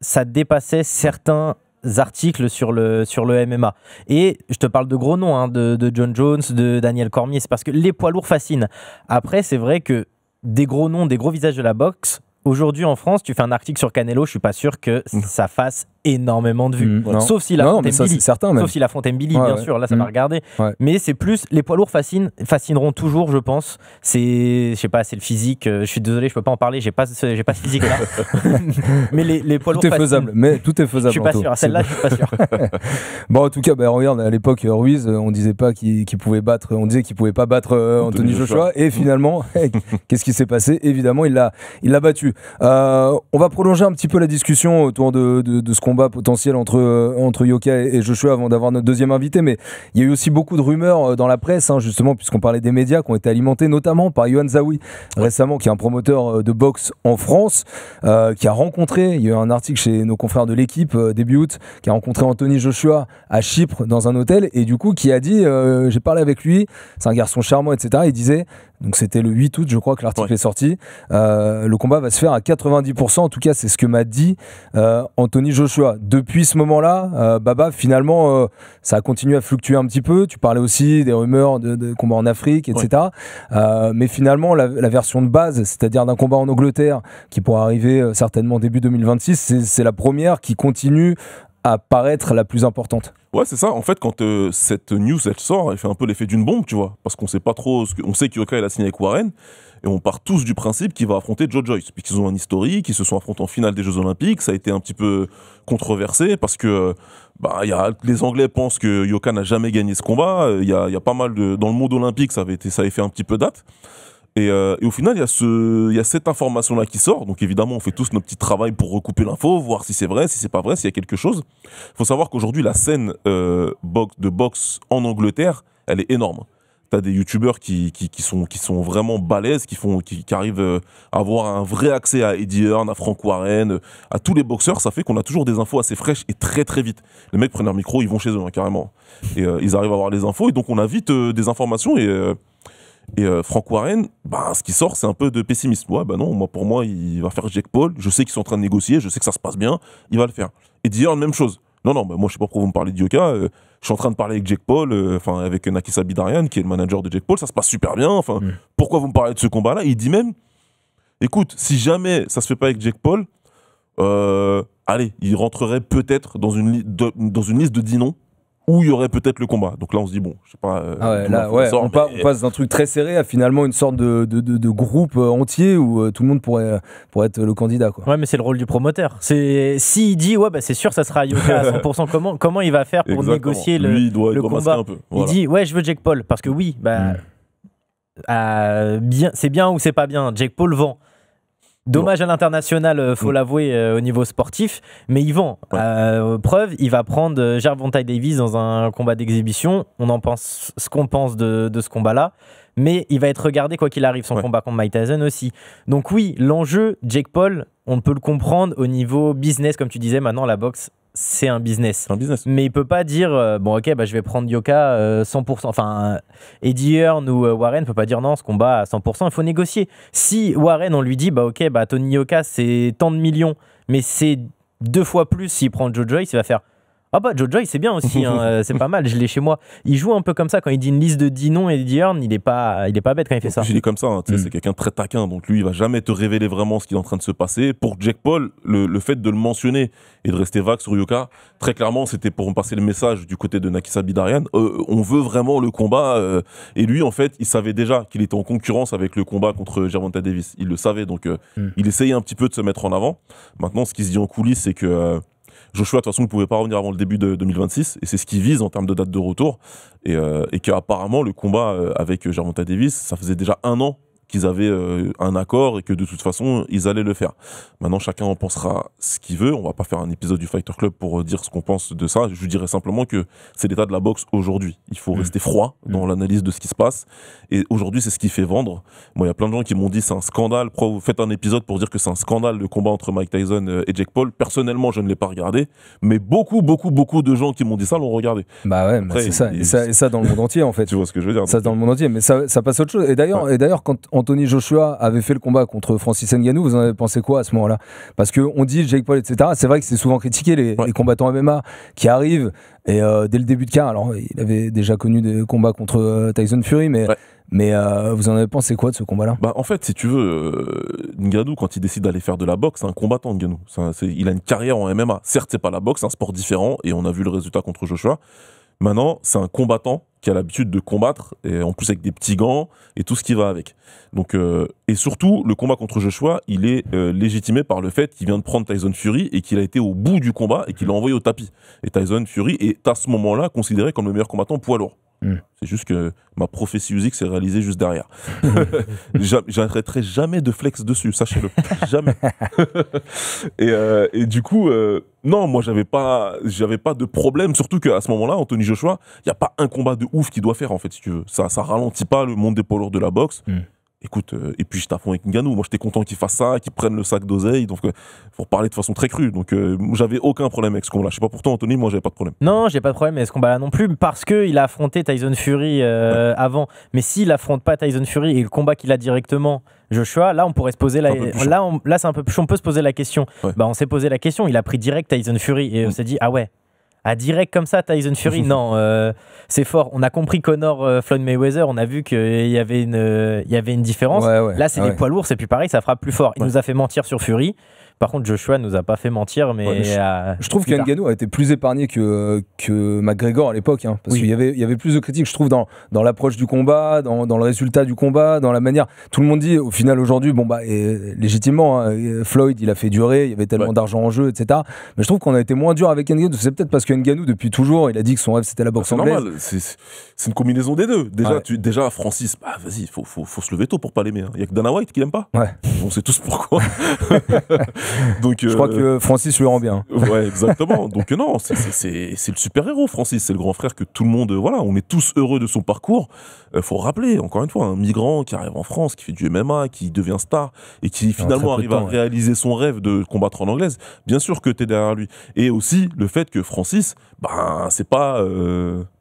Speaker 9: ça dépassait certains articles sur le MMA. Et je te parle de gros noms, hein, de John Jones, de Daniel Cormier. C'est parce que les poids lourds fascinent. Après, c'est vrai que des gros noms, des gros visages de la boxe, aujourd'hui en France, tu fais un article sur Canelo, je suis pas sûr que ça fasse énormément de vues. Sauf s'il affronte Mbili. Sauf s'il affronte Mbili, bien sûr, là ça va regarder. Mais c'est plus, les poids lourds fascineront toujours, je pense. Je sais pas, c'est le physique. Je suis désolé, je peux pas en parler, j'ai pas ce physique là. Mais les poids lourds
Speaker 7: tout est faisable, mais tout est faisable.
Speaker 9: Je suis pas sûr, celle-là je suis pas sûr.
Speaker 7: Bon, en tout cas, regarde, à l'époque Ruiz, on disait pas qu'il pouvait battre, on disait qu'il pouvait pas battre Anthony Joshua, et finalement, qu'est-ce qui s'est passé? Évidemment, il l'a battu. On va prolonger un petit peu la discussion autour de ce combat potentiel entre Yoka et Joshua avant d'avoir notre deuxième invité, mais il y a eu aussi beaucoup de rumeurs dans la presse, hein, justement, puisqu'on parlait des médias qui ont été alimentés notamment par Yohann Zaoui récemment, qui est un promoteur de boxe en France, qui a rencontré, il y a eu un article chez nos confrères de l'équipe début août, qui a rencontré Anthony Joshua à Chypre dans un hôtel, et du coup qui a dit, j'ai parlé avec lui, c'est un garçon charmant, etc. Il disait, donc c'était le 8 août je crois que l'article est sorti, le combat va se faire à 90%, en tout cas c'est ce que m'a dit Anthony Joshua. Depuis ce moment-là, Baba, finalement ça a continué à fluctuer un petit peu. Tu parlais aussi des rumeurs de combats en Afrique, etc. Mais finalement la version de base, c'est-à-dire d'un combat en Angleterre qui pourra arriver certainement début 2026, c'est la première qui continue à paraître la plus importante.
Speaker 8: Ouais, c'est ça. En fait, quand cette news elle sort, elle fait un peu l'effet d'une bombe, tu vois, parce qu'on sait pas trop. On sait qu'Yoka il a signé avec Warren, et on part tous du principe qu'il va affronter Joe Joyce, puisqu'ils ont un historique, ils se sont affrontés en finale des Jeux Olympiques. Ça a été un petit peu controversé parce que les Anglais pensent que Yoka n'a jamais gagné ce combat. Il y a pas mal dans le monde olympique, ça avait fait un petit peu date. Et au final, il y a cette information-là qui sort. Donc évidemment, on fait tous notre petit travail pour recouper l'info, voir si c'est vrai, si c'est pas vrai, s'il y a quelque chose. Il faut savoir qu'aujourd'hui, la scène de boxe en Angleterre, elle est énorme. T'as des youtubeurs qui sont vraiment balèzes, qui arrivent à avoir un vrai accès à Eddie Hearn, à Frank Warren, à tous les boxeurs. Ça fait qu'on a toujours des infos assez fraîches et très très vite. Les mecs prennent leur micro, ils vont chez eux, hein, carrément. Et ils arrivent à avoir les infos, et donc on a vite des informations. Et Frank Warren, ce qui sort, c'est un peu de pessimisme. Ouais, non, pour moi, il va faire Jake Paul. Je sais qu'ils sont en train de négocier, je sais que ça se passe bien, il va le faire. Et Eddie même chose. Non, moi, je sais pas pourquoi vous me parlez de Yoka. Je suis en train de parler avec Jake Paul, avec Nakisa Bidarian, qui est le manager de Jake Paul. Ça se passe super bien. Pourquoi vous me parlez de ce combat-là? Il dit même, écoute, si jamais ça se fait pas avec Jake Paul, allez, il rentrerait peut-être dans une liste de 10 noms où il y aurait peut-être le combat. Donc là, on se dit, bon, je sais pas...
Speaker 7: on passe d'un truc très serré à finalement une sorte de groupe entier où tout le monde pourrait être le candidat, quoi.
Speaker 9: Ouais, mais c'est le rôle du promoteur. S'il dit, c'est sûr, ça sera Yoka à 100%, comment il va faire pour négocier le combat? Un peu. Voilà. Il dit, je veux Jake Paul. Parce que oui, c'est bien ou c'est pas bien. Jake Paul vend. Dommage à l'international, faut l'avouer, au niveau sportif, mais il vend. Preuve, il va prendre Gervonta Davis dans un combat d'exhibition. On en pense ce qu'on pense de ce combat-là, mais il va être regardé quoi qu'il arrive, son combat contre Mike Tyson aussi. Donc oui, l'enjeu, Jake Paul, on peut le comprendre au niveau business, comme tu disais, maintenant la boxe, c'est un business. Mais il peut pas dire je vais prendre Yoka 100%. Enfin, Eddie Hearn ou Warren peut pas dire non, ce combat à 100%, il faut négocier. Si Warren, on lui dit Tony Yoka, c'est tant de millions, mais c'est 2 fois plus s'il prend Joe Joyce, il va faire Joe Joyce, c'est bien aussi, hein, c'est pas mal, je l'ai chez moi. Il joue un peu comme ça quand il dit une liste de 10 noms, et Eddie Hearn, il est pas bête quand il fait ça.
Speaker 8: Il est comme ça, hein, c'est quelqu'un de très taquin, donc lui, il va jamais te révéler vraiment ce qui est en train de se passer. Pour Jake Paul, le fait de le mentionner et de rester vague sur Yoka, très clairement, c'était pour passer le message du côté de Nakisa Bidarian. On veut vraiment le combat. Et lui, en fait, il savait déjà qu'il était en concurrence avec le combat contre Gervonta Davis. Il le savait, donc il essayait un petit peu de se mettre en avant. Maintenant, ce qui se dit en coulisses, c'est que Joshua, de toute façon, ne pouvait pas revenir avant le début de 2026, et c'est ce qu'il vise en termes de date de retour, et qu'apparemment, le combat avec Gervonta Davis, ça faisait déjà 1 an qu'ils avaient un accord, et que de toute façon, ils allaient le faire. Maintenant, chacun en pensera ce qu'il veut. On va pas faire un épisode du Fighter Club pour dire ce qu'on pense de ça. Je dirais simplement que c'est l'état de la boxe aujourd'hui. Il faut rester froid dans l'analyse de ce qui se passe, et aujourd'hui, c'est ce qui fait vendre. Moi, il y a plein de gens qui m'ont dit c'est un scandale. Pourquoi vous faites un épisode pour dire que c'est un scandale le combat entre Mike Tyson et Jake Paul? Personnellement, je ne l'ai pas regardé, mais beaucoup de gens qui m'ont dit ça l'ont regardé.
Speaker 7: Après, c'est ça. Et ça dans le monde entier, en fait.
Speaker 8: Tu vois ce que je veux dire?
Speaker 7: Ça dans le monde entier, mais ça passe à autre chose. Et d'ailleurs, quand Anthony Joshua avait fait le combat contre Francis Ngannou, vous en avez pensé quoi à ce moment-là? Parce qu'on dit Jake Paul, etc. C'est vrai que c'est souvent critiqué, les combattants MMA qui arrivent, et dès le début de carrière, alors il avait déjà connu des combats contre Tyson Fury, mais vous en avez pensé quoi de ce combat-là?
Speaker 8: En fait, si tu veux, Ngannou, quand il décide d'aller faire de la boxe, c'est un combattant, Ngannou. Il a une carrière en MMA. Certes, c'est pas la boxe, c'est un sport différent, et on a vu le résultat contre Joshua. Maintenant, c'est un combattant qui a l'habitude de combattre, et en plus avec des petits gants et tout ce qui va avec. Donc, et surtout, le combat contre Joshua, il est légitimé par le fait qu'il vient de prendre Tyson Fury et qu'il a été au bout du combat et qu'il l'a envoyé au tapis. Et Tyson Fury est à ce moment-là considéré comme le meilleur combattant poids lourd. C'est juste que ma prophétie musique s'est réalisée juste derrière. J'arrêterai jamais de flex dessus, sachez-le. Jamais. et du coup, non, moi j'avais pas de problème, surtout qu'à ce moment-là, Anthony Joshua, il n'y a pas un combat de ouf qu'il doit faire en fait, si tu veux. Ça ralentit pas le monde des poids lourds de la boxe. Écoute, et puis je t'affronte avec Ngannou. Moi, j'étais content qu'il fasse ça, qu'il prenne le sac d'oseille. Donc, faut parler de façon très crue. Donc, j'avais aucun problème avec ce combat-là. Je sais pas pour toi, Anthony, moi, j'avais pas de problème.
Speaker 9: Non, j'ai pas de problème avec ce combat-là non plus, parce qu'il a affronté Tyson Fury avant. Mais s'il affronte pas Tyson Fury et le combat qu'il a directement Joshua, là, on pourrait se poser là, c'est un peu plus. On peut se poser la question. On s'est posé la question. Il a pris direct Tyson Fury et on s'est dit, ah ouais. À direct comme ça, Tyson Fury, non, c'est fort. On a compris Conor Floyd Mayweather, on a vu qu'il y avait une différence. Là, c'est des poids lourds, c'est plus pareil, ça frappe plus fort. Il nous a fait mentir sur Fury. Par contre, Joshua nous a pas fait mentir, mais
Speaker 7: je trouve que Ngannou a été plus épargné que McGregor à l'époque, hein, parce qu'il y avait plus de critiques, je trouve, dans l'approche du combat, dans le résultat du combat, dans la manière. Tout le monde dit, au final, aujourd'hui, légitimement, hein, Floyd, il a fait durer, il y avait tellement d'argent en jeu, etc. Mais je trouve qu'on a été moins dur avec Ngannou. C'est peut-être parce que Ngannou, depuis toujours, il a dit que son rêve c'était la boxe anglaise.
Speaker 8: Normal, c'est une combinaison des deux. Déjà, Francis, vas-y, il faut se lever tôt pour pas l'aimer. Il y a que Dana White qui l'aime pas. On sait tous pourquoi. Donc,
Speaker 7: je crois que Francis lui rend bien.
Speaker 8: Ouais, exactement. Donc non, c'est le super-héros, Francis. C'est le grand frère que tout le monde... Voilà, on est tous heureux de son parcours. Faut rappeler, encore une fois, un migrant qui arrive en France, qui fait du MMA, qui devient star, et qui finalement arrive à réaliser son rêve de combattre en anglaise. Bien sûr que t'es derrière lui. Et aussi, le fait que Francis, c'est pas...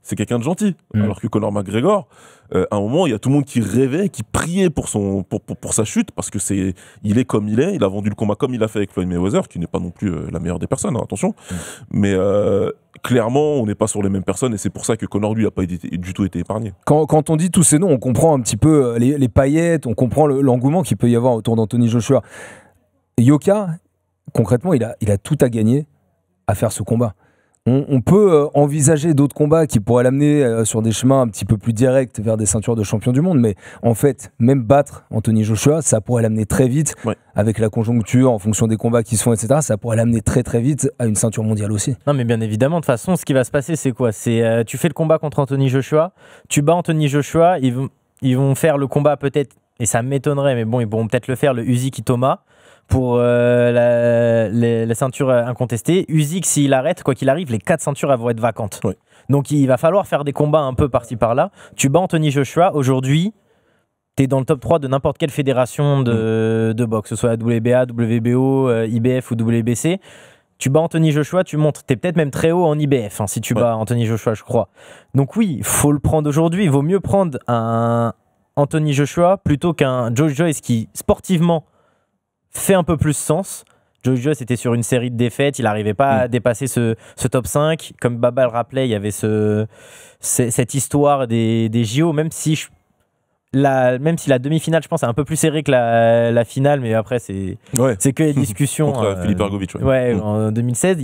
Speaker 8: c'est quelqu'un de gentil. Alors que Conor McGregor, à un moment, il y a tout le monde qui rêvait, qui priait pour sa chute, parce que il est comme il est. Il a vendu le combat comme il a fait avec Floyd Mayweather, qui n'est pas non plus la meilleure des personnes, hein, attention. Mais clairement, on n'est pas sur les mêmes personnes, et c'est pour ça que Conor, lui, n'a pas du tout été épargné.
Speaker 7: Quand on dit tous ces noms, on comprend un petit peu les paillettes, on comprend l'engouement qu'il peut y avoir autour d'Anthony Joshua. Yoka, concrètement, il a tout à gagner à faire ce combat. On peut envisager d'autres combats qui pourraient l'amener sur des chemins un petit peu plus directs vers des ceintures de champion du monde, mais en fait, même battre Anthony Joshua, ça pourrait l'amener très vite, avec la conjoncture, en fonction des combats qui se font, etc., ça pourrait l'amener très très vite à une ceinture mondiale aussi.
Speaker 9: Non mais bien évidemment, de toute façon, ce qui va se passer, c'est quoi? C'est tu fais le combat contre Anthony Joshua, tu bats Anthony Joshua, ils vont faire le combat peut-être, et ça m'étonnerait, mais bon, ils pourront peut-être le faire, le Usyk Itoma, pour les ceintures incontestées. Usyk, s'il arrête, quoi qu'il arrive, les 4 ceintures vont être vacantes. Donc il va falloir faire des combats un peu par-ci par-là. Tu bats Anthony Joshua, aujourd'hui, t'es dans le top 3 de n'importe quelle fédération de boxe, que ce soit WBA, WBO, IBF ou WBC. Tu bats Anthony Joshua, tu montes. T'es peut-être même très haut en IBF, hein, si tu bats Anthony Joshua, je crois. Donc oui, il faut le prendre aujourd'hui. Il vaut mieux prendre un Anthony Joshua plutôt qu'un Joe Joyce qui, sportivement, fait un peu plus sens. Joe Joyce était sur une série de défaites, il n'arrivait pas à dépasser ce top 5. Comme Baba le rappelait, il y avait cette histoire des JO, même si la demi-finale, je pense, est un peu plus serrée que la finale, mais après, c'est que les discussions.
Speaker 8: Contre Philippe Ergovic.
Speaker 9: En 2016,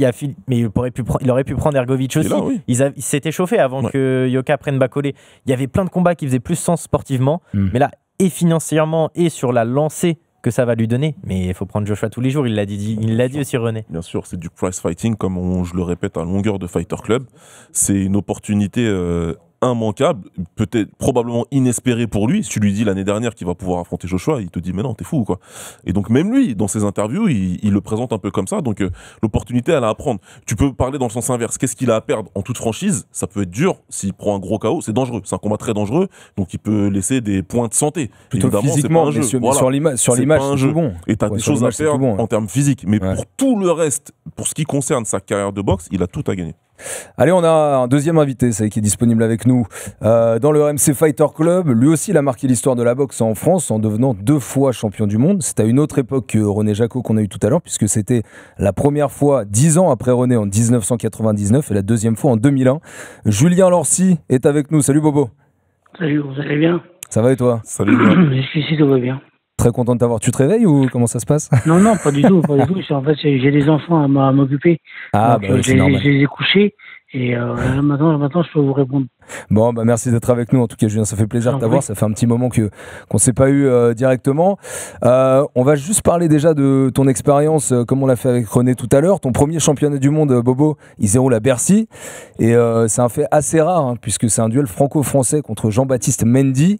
Speaker 9: mais il aurait pu prendre Ergovic aussi. Là, il s'était chauffé avant que Yoka prenne Bacolé. Il y avait plein de combats qui faisaient plus sens sportivement, mais là, et financièrement, et sur la lancée que ça va lui donner, mais il faut prendre Joshua tous les jours, il l'a dit aussi René.
Speaker 8: Bien sûr, c'est du prize fighting, comme je le répète à longueur de Fighter Club. C'est une opportunité immanquable, peut-être probablement inespéré pour lui. Si tu lui dis l'année dernière qu'il va pouvoir affronter Joshua, il te dit mais non, t'es fou quoi. Et donc même lui, dans ses interviews, il le présente un peu comme ça. Donc l'opportunité, elle a à prendre. Tu peux parler dans le sens inverse. Qu'est-ce qu'il a à perdre? En toute franchise, ça peut être dur. S'il prend un gros KO, c'est dangereux. C'est un combat très dangereux. Donc il peut laisser des points de santé.
Speaker 7: Plutôt évidemment, physiquement, mais sur l'image, c'est bon.
Speaker 8: Et t'as des choses à perdre en termes physiques. Mais pour tout le reste, pour ce qui concerne sa carrière de boxe, il a tout à gagner.
Speaker 7: Allez, on a un deuxième invité, ça, qui est disponible avec nous dans le RMC Fighter Club. Lui aussi, il a marqué l'histoire de la boxe en France en devenant 2 fois champion du monde. C'est à une autre époque que René Jacot qu'on a eu tout à l'heure, puisque c'était la première fois 10 ans après René en 1999 et la deuxième fois en 2001. Julien Lorcy est avec nous. Salut Bobo.
Speaker 6: Salut, vous allez bien?
Speaker 7: Ça va et toi?
Speaker 8: Salut Julien.
Speaker 6: Jusqu'ici, tout va bien.
Speaker 7: Très content de t'avoir. Tu te réveilles ou comment ça se passe?
Speaker 6: Non, pas du tout. En fait, j'ai des enfants à m'occuper.
Speaker 7: Ah,
Speaker 6: donc,
Speaker 7: bah, c'est normal.
Speaker 6: Je les ai couchés et maintenant, je peux vous répondre.
Speaker 7: Bon, bah merci d'être avec nous. En tout cas, Julien, ça fait plaisir de t'avoir. Ça fait un petit moment qu'on s'est pas eu directement. On va juste parler déjà de ton expérience, comme on l'a fait avec René tout à l'heure. Ton premier championnat du monde, Bobo, il se déroule à Bercy. Et c'est un fait assez rare, hein, puisque c'est un duel franco-français contre Jean-Baptiste Mendy.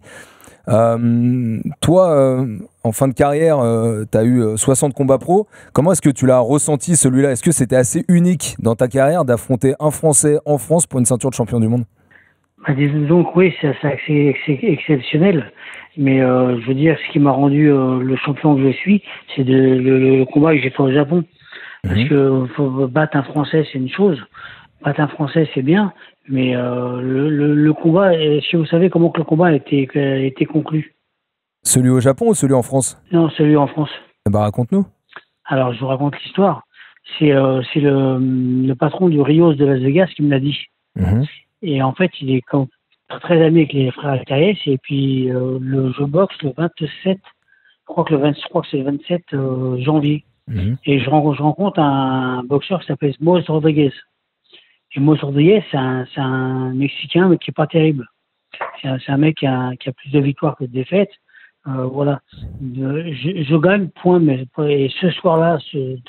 Speaker 7: Toi, en fin de carrière, tu as eu 60 combats pro. Comment est-ce que tu l'as ressenti, celui-là? Est-ce que c'était assez unique dans ta carrière d'affronter un Français en France pour une ceinture de champion du monde?
Speaker 6: Disons que oui, c'est exceptionnel. Mais je veux dire, ce qui m'a rendu le champion que je suis, c'est le combat que j'ai fait au Japon. Parce que faut battre un Français, c'est une chose. Battre un Français, c'est bien. Mais le combat, est-ce que vous savez comment que le combat a été conclu? Celui au Japon ou celui en France? Non, celui en France.
Speaker 7: Bah raconte-nous.
Speaker 6: Alors, je vous raconte l'histoire. C'est le patron du Rios de Las Vegas qui me l'a dit. Et en fait, il est très ami avec les frères Caes. Et puis, je boxe le 27, je crois que c'est le 27 janvier. Et je rencontre un boxeur qui s'appelle Moïse Rodriguez. Et Moïse Rodriguez, c'est un Mexicain, mais qui est pas terrible. C'est un mec qui a plus de victoires que de défaites. Voilà. Je gagne, point. Mais et ce soir-là,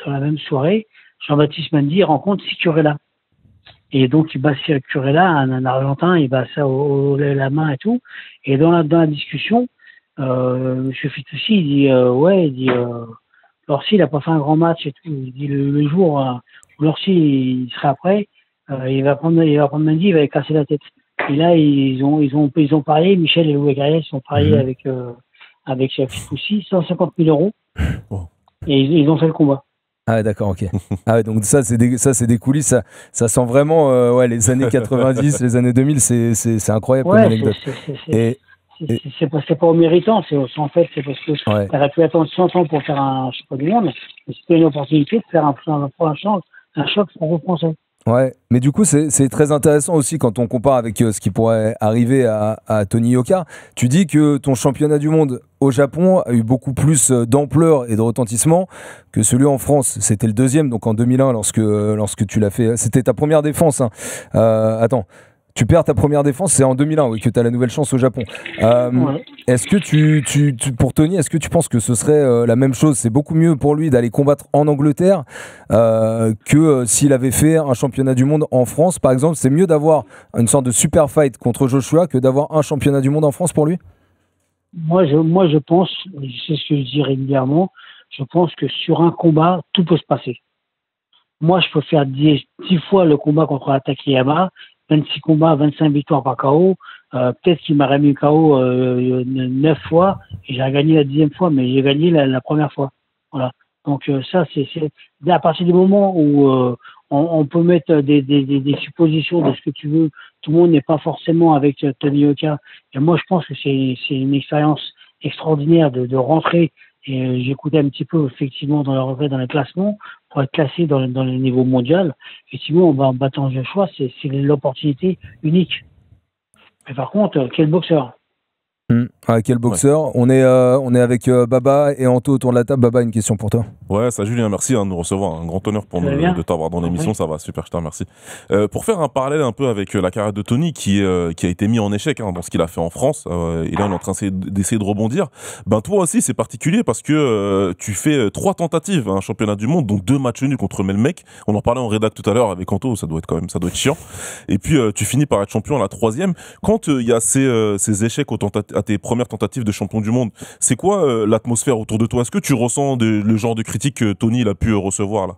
Speaker 6: dans la même soirée, Jean-Baptiste Mendy rencontre Sicurella. Et donc, il bat Sicurella, un Argentin, il bat ça la main et tout. Et dans la discussion, M. Fitoussi, il dit, Lorcy, il n'a pas fait un grand match et tout. Il dit, le jour où Lorcy, il sera prêt, il va prendre Mendy, il va lui casser la tête. Et là, ils ont parié, Michel et Louis Garriès ont parié avec Fitoussi, 150 000 €. Et ils ont fait le combat.
Speaker 7: Ah d'accord, ok. Ah ouais, donc ça c'est des coulisses, ça sent vraiment les années 90, les années 2000, c'est incroyable comme anecdote.
Speaker 6: C'est pas au méritant, en fait c'est parce que tu aurais pu attendre 100 ans pour faire un championnat du monde, mais c'était une opportunité de faire un choc franco-français. Ouais, mais du coup c'est très intéressant aussi quand on compare avec ce qui pourrait arriver à Tony Yoka. Tu dis que ton championnat du monde au Japon a eu beaucoup plus d'ampleur et de retentissement que celui en France. C'était le deuxième, donc en 2001 lorsque tu l'as fait. C'était ta première défense. Hein. Attends. Tu perds ta première défense, c'est en 2001, oui, que tu as la nouvelle chance au Japon. Est-ce que pour Tony, est-ce que tu penses que ce serait la même chose? C'est beaucoup mieux pour lui d'aller combattre en Angleterre que s'il avait fait un championnat du monde en France, par exemple. C'est mieux d'avoir une sorte de super fight contre Joshua que d'avoir un championnat du monde en France pour lui? Moi, je pense, c'est ce que je dis régulièrement, je pense que sur un combat, tout peut se passer. Moi, je peux faire 10 fois le combat contre Takayama, 26 combats, 25 victoires par KO. Peut-être qu'il m'aurait mis KO 9 fois et j'ai gagné la 10e fois, mais j'ai gagné la première fois. Voilà. Donc ça, c'est à partir du moment où on peut mettre des suppositions de ce que tu veux. Tout le monde n'est pas forcément avec Tony Yoka. Et moi, je pense que c'est une expérience extraordinaire de rentrer. Et j'écoutais un petit peu effectivement dans les classements pour être classé dans le niveau mondial. Effectivement, en battant Joshua, c'est l'opportunité unique. Mais par contre, quel boxeur!
Speaker 7: Quel boxeur. Ouais. On est avec Baba et Anto autour de la table. Baba, une question pour toi.
Speaker 8: Ouais, ça Julien, merci de nous recevoir. Un grand honneur pour nous de t'avoir dans l'émission. Ça va, super, je te remercie. Pour faire un parallèle un peu avec la carrière de Tony qui a été mis en échec dans ce qu'il a fait en France, et là on est en train d'essayer de rebondir. Ben toi aussi c'est particulier parce que tu fais 3 tentatives à un championnat du monde, donc 2 matchs nuls contre Melmec. On en parlait en rédac tout à l'heure avec Anto, ça doit être chiant. Et puis tu finis par être champion à la 3e. Quand il y a ces échecs à tes premières tentatives de champion du monde, c'est quoi l'atmosphère autour de toi? Est-ce que tu ressens le genre de critique que Tony a pu recevoir là?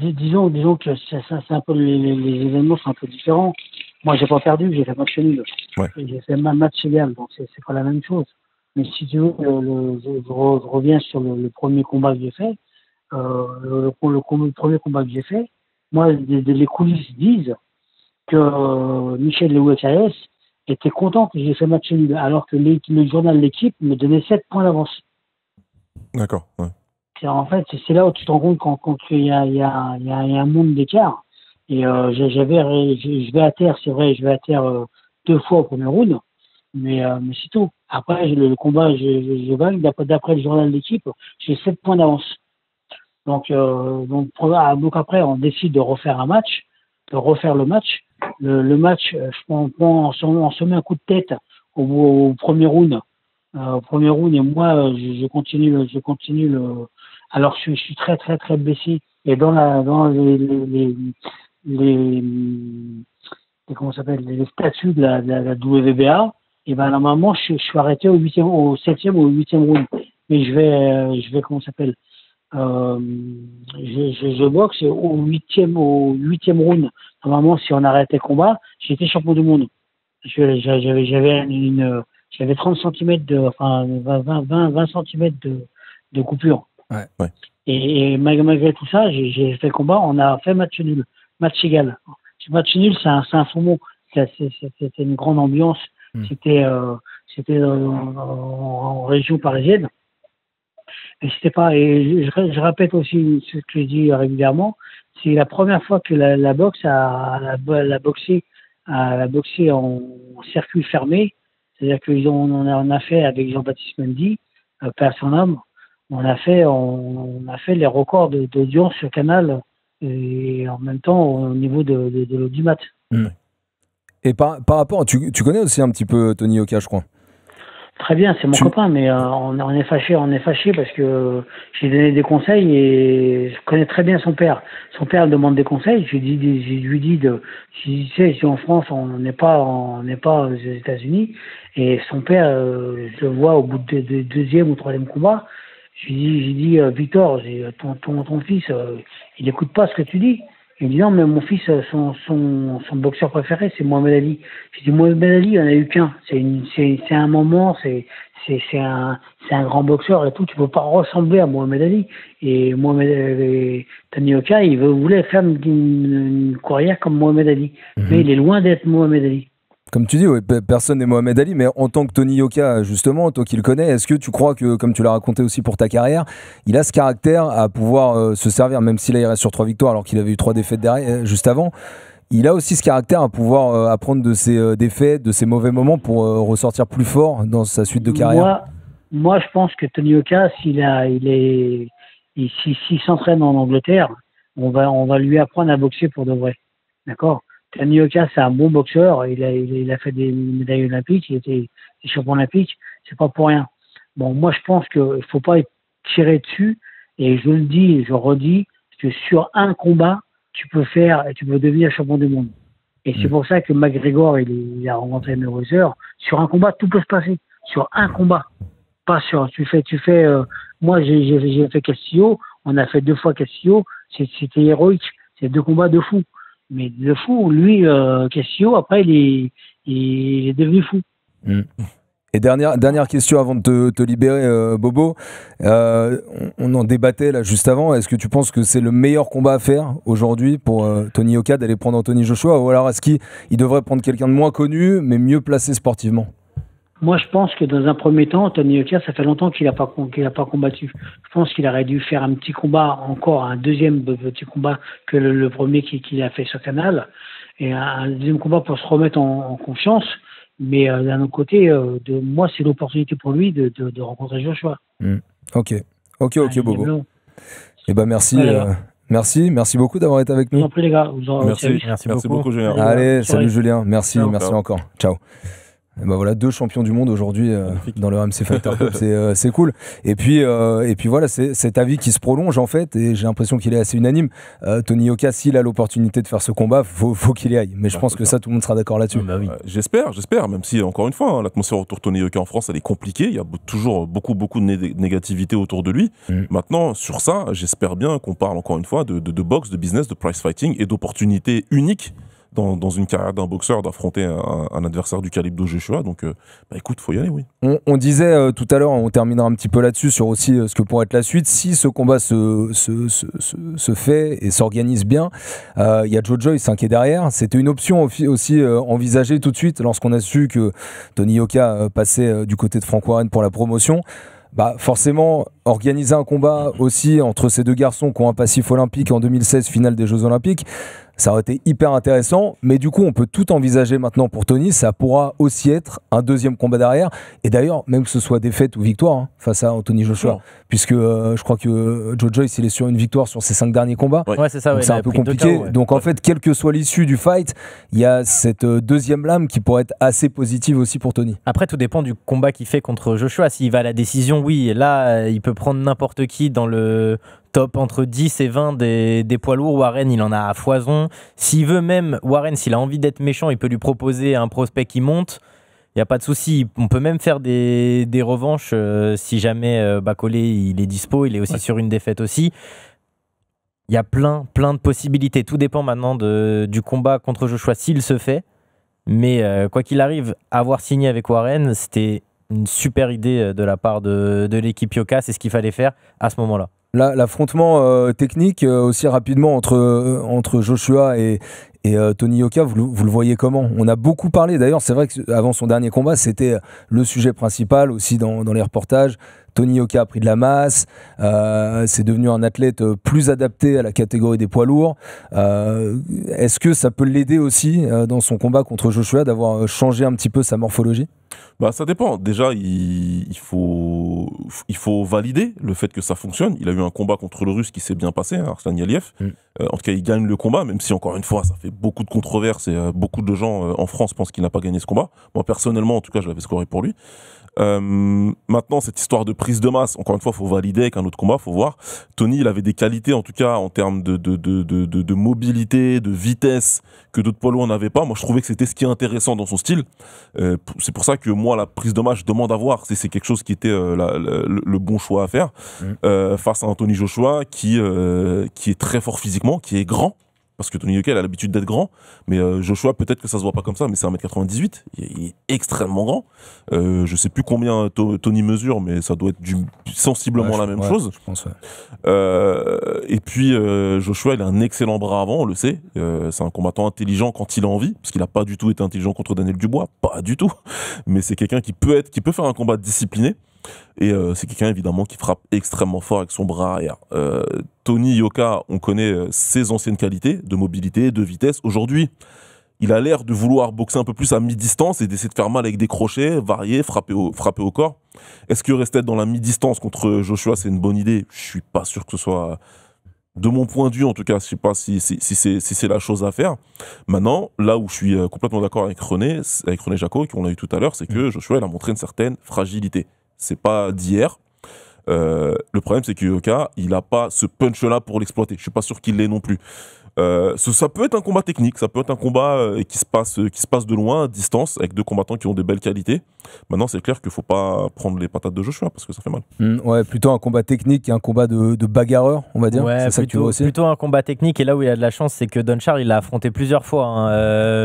Speaker 6: Disons que c'est un peu les événements sont un peu différents. Moi, j'ai pas perdu, j'ai fait match nul. Ouais. J'ai fait match égal, donc c'est pas la même chose. Mais si tu veux, je reviens sur le premier combat que j'ai fait. Le premier combat que j'ai fait, moi, les coulisses disent que Michel Leouet-Calès était content que j'ai fait match nul, alors que le journal de l'équipe me donnait 7 points d'avance.
Speaker 8: D'accord, ouais.
Speaker 6: En fait, c'est là où tu te rends compte quand il y a un monde d'écart. Et je vais à terre, c'est vrai, je vais à terre 2 fois au premier round, mais c'est tout. Après, le combat, je gagne. D'après le journal d'équipe, j'ai 7 points d'avance. Donc après, on décide de refaire le match. Le match, on se met un coup de tête au premier round. Et moi, je continue alors je suis très très très blessé. Et dans comment ça s'appelle, les statuts de la WBA, et ben normalement je suis arrêté au 7e ou au 8e round. Mais je vais comment ça s'appelle, je boxe au 8e round. Normalement, si on arrêtait le combat, j'étais champion du monde. J'avais 30 cm 20 cm de coupure.
Speaker 7: Ouais.
Speaker 6: Et malgré tout ça, j'ai fait le combat, on a fait match nul, match égal. Match nul, c'est un faux mot. C'était une grande ambiance. C'était en région parisienne. Et c'était pas. Et je répète aussi ce que je dis régulièrement. C'est la première fois que la boxe a boxé en circuit fermé. C'est-à-dire qu'on a fait avec Jean-Baptiste Mendy, paix à son âme, on a fait les records d'audience sur Canal et en même temps au niveau de l'audimat.
Speaker 7: Et par rapport, tu connais aussi un petit peu Tony Yoka, je crois.
Speaker 6: Très bien, c'est mon copain, mais on est fâché parce que j'ai donné des conseils et je connais très bien son père. Son père demande des conseils. Je lui dis tu sais, ici en France, on n'est pas aux États-Unis. Et son père, je le vois au bout de deuxième ou troisième combat. J'ai dit Victor, ton fils, il n'écoute pas ce que tu dis. Il me dit non, mais mon fils, son boxeur préféré, c'est Mohamed Ali. J'ai dit Mohamed Ali, il n'y en a eu qu'un. C'est un moment, c'est un grand boxeur et tout. Tu peux pas ressembler à Mohamed Ali. Et Tony Yoka, il voulait faire une carrière comme Mohamed Ali. Mais il est loin d'être Mohamed Ali.
Speaker 7: Comme tu dis, ouais, personne n'est Mohamed Ali, mais en tant que Tony Yoka, justement, toi qui le connais, est-ce que tu crois que, comme tu l'as raconté aussi pour ta carrière, il a ce caractère à pouvoir se servir, même si là il reste sur 3 victoires alors qu'il avait eu 3 défaites derrière, juste avant, il a aussi ce caractère à pouvoir apprendre de ses défaites, de ses mauvais moments pour ressortir plus fort dans sa suite de carrière?
Speaker 6: Moi, je pense que Tony Yoka, s'il s'entraîne en Angleterre, on va lui apprendre à boxer pour de vrai. D'accord? Tony Yoka, c'est un bon boxeur. Il a fait des médailles olympiques. Il était champion olympique. C'est pas pour rien. Bon, moi, je pense qu'il faut pas être tiré dessus. Et je le dis et je redis que sur un combat, tu peux devenir champion du monde. Et c'est pour ça que McGregor, il a rencontré Mayweather. Sur un combat, tout peut se passer. Sur un combat. Pas sur, moi, j'ai fait Castillo. On a fait 2 fois Castillo. C'était héroïque. C'est 2 combats de fou. Mais de fou, lui, Castillo, après, il est devenu fou.
Speaker 7: Et dernière question avant de te libérer, Bobo. On en débattait là juste avant. Est-ce que tu penses que c'est le meilleur combat à faire aujourd'hui pour Tony Yoka d'aller prendre Anthony Joshua, ou alors est-ce qu'il devrait prendre quelqu'un de moins connu mais mieux placé sportivement?
Speaker 6: Moi, je pense que dans un premier temps, Tony Yoka, ça fait longtemps qu'il n'a pas combattu. Je pense qu'il aurait dû faire un petit combat, encore un deuxième petit combat que le premier qu'il a fait sur Canal, et un deuxième combat pour se remettre en confiance. Mais d'un autre côté, moi, c'est l'opportunité pour lui de rencontrer Joshua.
Speaker 7: Ok, Bobo. Eh ben merci. Merci beaucoup d'avoir été avec nous.
Speaker 6: Je vous en prie, les gars.
Speaker 8: Merci beaucoup, Julien.
Speaker 7: Allez, salut Julien. Merci encore. Ciao. Et ben voilà, 2 champions du monde aujourd'hui dans le RMC Fighter Cup, c'est cool. Et puis voilà, c'est cet avis qui se prolonge en fait, et j'ai l'impression qu'il est assez unanime. Tony Yoka, s'il a l'opportunité de faire ce combat, faut qu'il y aille. Mais je pense que ça, tout le monde sera d'accord là-dessus.
Speaker 8: Oui. J'espère, même si, encore une fois, l'atmosphère autour de Tony Yoka en France, elle est compliquée. Il y a toujours beaucoup de négativité autour de lui. Maintenant, sur ça, j'espère bien qu'on parle encore une fois de boxe, de business, de prize fighting et d'opportunités uniques dans une carrière d'un boxeur d'affronter un adversaire du calibre de Joshua. Donc, écoute, faut y aller, oui.
Speaker 7: On disait tout à l'heure, on terminera un petit peu là-dessus sur aussi ce que pourrait être la suite. Si ce combat se fait et s'organise bien, il y a Joe Joyce qui est derrière. C'était une option aussi envisagée tout de suite lorsqu'on a su que Tony Yoka passait du côté de Frank Warren pour la promotion. Forcément, organiser un combat aussi entre ces deux garçons qui ont un passif olympique en 2016, finale des Jeux Olympiques, ça aurait été hyper intéressant, mais du coup on peut tout envisager maintenant pour Tony. Ça pourra aussi être un deuxième combat derrière, et d'ailleurs même que ce soit défaite ou victoire face à Anthony Joshua, puisque je crois que Joe Joyce il est sur une victoire sur ses 5 derniers combats,
Speaker 9: c'est ça,
Speaker 7: donc c'est un peu compliqué, donc en fait quelle que soit l'issue du fight, il y a cette deuxième lame qui pourrait être assez positive aussi pour Tony.
Speaker 9: Après tout dépend du combat qu'il fait contre Joshua. S'il va à la décision, oui, là il peut prendre n'importe qui dans le top entre 10 et 20 des poids lourds. Warren, il en a à foison. S'il veut même, Warren, s'il a envie d'être méchant, il peut lui proposer un prospect qui monte. Il n'y a pas de souci. On peut même faire des revanches si jamais Bacolé il est dispo. Il est aussi sur une défaite aussi. Il y a plein de possibilités. Tout dépend maintenant du combat contre Joshua s'il se fait. Mais quoi qu'il arrive, avoir signé avec Warren, c'était une super idée de la part de l'équipe Yoka. C'est ce qu'il fallait faire à ce moment-là.
Speaker 7: L'affrontement technique aussi rapidement entre Joshua et Tony Yoka, vous le voyez comment? On a beaucoup parlé, d'ailleurs c'est vrai qu'avant son dernier combat c'était le sujet principal aussi dans les reportages. Tony Yoka a pris de la masse, c'est devenu un athlète plus adapté à la catégorie des poids lourds. Est-ce que ça peut l'aider aussi dans son combat contre Joshua d'avoir changé un petit peu sa morphologie?
Speaker 8: Ça dépend. Déjà, il faut valider le fait que ça fonctionne. Il a eu un combat contre le Russe qui s'est bien passé, Arslan Yaliev. En tout cas, il gagne le combat, même si, encore une fois, ça fait beaucoup de controverses et beaucoup de gens en France pensent qu'il n'a pas gagné ce combat. Moi, personnellement, en tout cas, je l'avais scoré pour lui. Maintenant, cette histoire de prise de masse, encore une fois, il faut valider avec un autre combat, il faut voir. Tony, il avait des qualités, en tout cas, en termes de mobilité, de vitesse, que d'autres poids lourds n'avaient pas. Moi, je trouvais que c'était ce qui est intéressant dans son style. C'est pour ça que moi, la prise de masse, je demande à voir si c'est quelque chose qui était le bon choix à faire face à Anthony Joshua, qui est très fort physiquement, qui est grand. Parce que Tony Yoka, il a l'habitude d'être grand, mais Joshua, peut-être que ça se voit pas comme ça, mais c'est 1m98, il est extrêmement grand. Je sais plus combien Tony mesure, mais ça doit être sensiblement la même chose.
Speaker 7: Je pense,
Speaker 8: et puis, Joshua, il a un excellent bras avant, on le sait. C'est un combattant intelligent quand il a envie, parce qu'il a pas du tout été intelligent contre Daniel Dubois, pas du tout. Mais c'est quelqu'un qui peut faire un combat discipliné. Et c'est quelqu'un évidemment qui frappe extrêmement fort avec son bras arrière. Tony Yoka, on connaît ses anciennes qualités de mobilité, de vitesse. Aujourd'hui, il a l'air de vouloir boxer un peu plus à mi-distance et d'essayer de faire mal avec des crochets, varier, frapper au corps. Est-ce que rester dans la mi-distance contre Joshua, c'est une bonne idée? Je suis pas sûr que ce soit... De mon point de vue, en tout cas, je sais pas si c'est la chose à faire. Maintenant, là où je suis complètement d'accord avec René Jacot, qu'on a eu tout à l'heure, c'est que Joshua, il a montré une certaine fragilité. C'est pas d'hier. Le problème, c'est que Yoka, il n'a pas ce punch-là pour l'exploiter. Je suis pas sûr qu'il l'ait non plus. Ça peut être un combat technique, ça peut être un combat qui se passe de loin, à distance, avec deux combattants qui ont des belles qualités. Maintenant, c'est clair qu'il faut pas prendre les patates de Joshua parce que ça fait mal.
Speaker 7: Ouais, plutôt un combat technique qu'un combat de bagarreur, on va dire.
Speaker 9: Ouais,
Speaker 7: c'est ça que tu vois aussi.
Speaker 9: Plutôt un combat technique, et là où il y a de la chance, c'est que Don Charles, il l'a affronté plusieurs fois.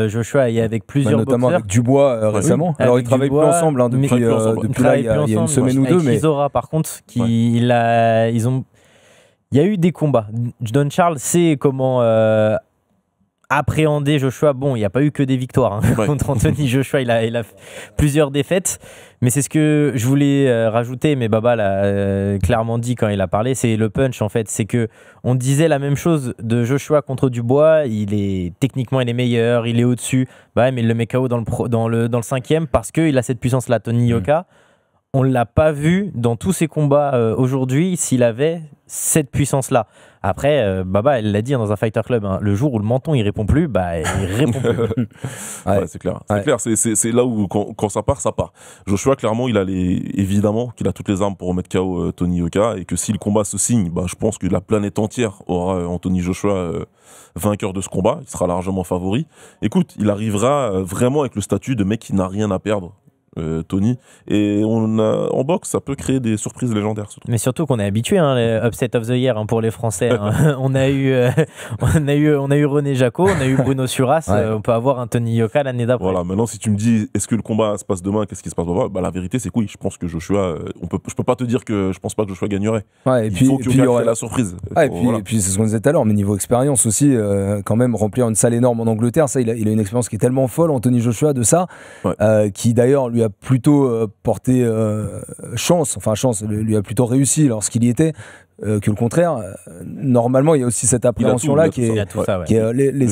Speaker 9: Joshua et avec plusieurs
Speaker 7: notamment
Speaker 9: boxeurs.
Speaker 7: avec Dubois récemment.
Speaker 9: Oui,
Speaker 7: alors, ils travaillent plus ensemble depuis là, il y a une semaine ou deux.
Speaker 9: Mais Chisora, par contre, il y a eu des combats. Don Charles sait comment appréhender Joshua. Bon, il n'y a pas eu que des victoires contre Anthony Joshua. Il a plusieurs défaites. Mais c'est ce que je voulais rajouter. Mais Baba l'a clairement dit quand il a parlé. C'est le punch, en fait. C'est que on disait la même chose de Joshua contre Dubois. Techniquement, il est meilleur. Il est au-dessus. Mais il le met KO dans le cinquième parce qu'il a cette puissance-là. Tony Yoka, on ne l'a pas vu dans tous ses combats aujourd'hui s'il avait cette puissance-là. Après, Baba, elle l'a dit dans un Fighter Club, le jour où le menton il répond plus, il répond plus.
Speaker 8: C'est clair. C'est clair. C'est là où quand ça part, ça part. Joshua, clairement, évidemment qu'il a toutes les armes pour remettre KO Tony Yoka, et que si le combat se signe, je pense que la planète entière aura Anthony Joshua vainqueur de ce combat. Il sera largement favori. Écoute, il arrivera vraiment avec le statut de mec qui n'a rien à perdre. Tony. Et en boxe, ça peut créer des surprises légendaires. Surtout.
Speaker 9: Mais surtout qu'on est habitué, les upset of the year pour les Français. On a eu René Jacot, on a eu Bruno Suras. On peut avoir un Tony Yoka l'année d'après.
Speaker 8: Voilà. Maintenant, si tu me dis, est-ce que le combat se passe demain, qu'est-ce qui se passe demain, la vérité, c'est que oui. Je pense que Joshua, je peux pas te dire que je pense pas que Joshua gagnerait. Il faut qu'il y ait la surprise.
Speaker 7: Et puis c'est ce qu'on disait tout à l'heure, mais niveau expérience aussi, quand même remplir une salle énorme en Angleterre, ça, il a une expérience qui est tellement folle, Anthony Joshua, de ça, qui d'ailleurs lui a plutôt porté chance, lui a plutôt réussi lorsqu'il y était. Que le contraire, normalement il y a aussi cette appréhension-là qui est les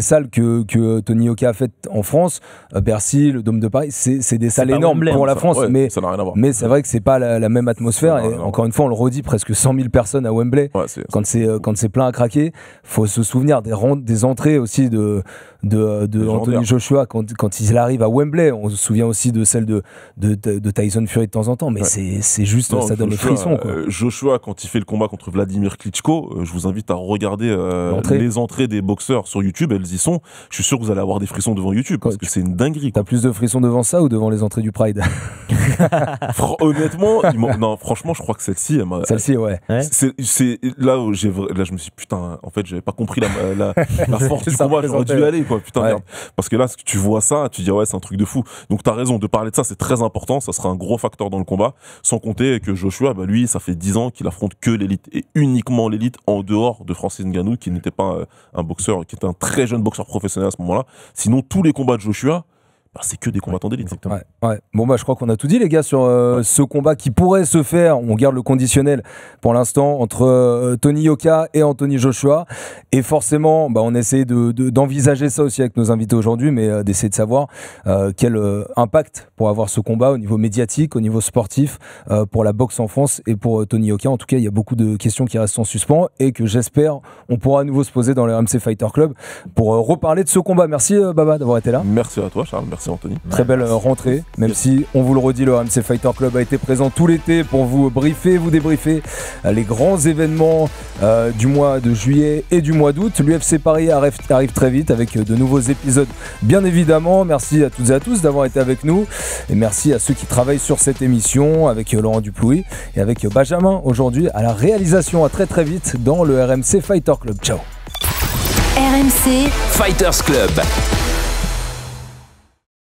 Speaker 7: salles que Tony Yoka a faites en France, Bercy, le Dôme de Paris, c'est des salles énormes pour la France, mais c'est vrai que c'est pas la même atmosphère, et encore une fois on le redit, presque 100 000 personnes à Wembley, quand c'est plein à craquer. Faut se souvenir des entrées aussi de Anthony Joshua quand il arrive à Wembley. On se souvient aussi de celle de Tyson Fury de temps en temps, mais c'est juste, ça donne le frisson, quoi.
Speaker 8: Joshua, quand il fait le combat contre Vladimir Klitschko, je vous invite à regarder les entrées des boxeurs sur YouTube, elles y sont. Je suis sûr que vous allez avoir des frissons devant YouTube, parce que c'est une dinguerie.
Speaker 7: T'as plus de frissons devant ça ou devant les entrées du Pride?
Speaker 8: Honnêtement, franchement, je crois que celle-ci,
Speaker 7: celle-ci, ouais.
Speaker 8: C'est là où je me suis dit, putain, en fait, j'avais pas compris la force du combat, j'aurais dû y aller, quoi. Putain, merde. Parce que là, tu vois ça, tu dis, ouais, c'est un truc de fou. Donc, t'as raison de parler de ça, c'est très important, ça sera un gros facteur dans le combat. Sans compter que Joshua, lui, ça fait 10 ans qu'il affronte que l'élite, et uniquement l'élite, en dehors de Francis Ngannou, qui n'était pas un boxeur, qui était un très jeune boxeur professionnel à ce moment-là. Sinon, tous les combats de Joshua, c'est que des combattants d'élite.
Speaker 7: Ouais. Bon, je crois qu'on a tout dit, les gars, sur ce combat qui pourrait se faire. On garde le conditionnel pour l'instant entre Tony Yoka et Anthony Joshua. Et forcément, on essaie d'envisager ça aussi avec nos invités aujourd'hui, mais d'essayer de savoir quel impact pour avoir ce combat au niveau médiatique, au niveau sportif, pour la boxe en France et pour Tony Yoka. En tout cas, il y a beaucoup de questions qui restent en suspens et que j'espère on pourra à nouveau se poser dans le RMC Fighter Club pour reparler de ce combat. Merci Baba d'avoir été là.
Speaker 8: Merci à toi, Charles. Merci Anthony.
Speaker 7: Très belle rentrée, même si, on vous le redit, le RMC Fighter Club a été présent tout l'été pour vous briefer, vous débriefer les grands événements du mois de juillet et du mois d'août. L'UFC Paris arrive très vite avec de nouveaux épisodes, bien évidemment. Merci à toutes et à tous d'avoir été avec nous, et merci à ceux qui travaillent sur cette émission, avec Laurent Duplouy et avec Benjamin aujourd'hui à la réalisation. À très très vite dans le RMC Fighter Club. Ciao.
Speaker 10: RMC
Speaker 3: Fighters Club.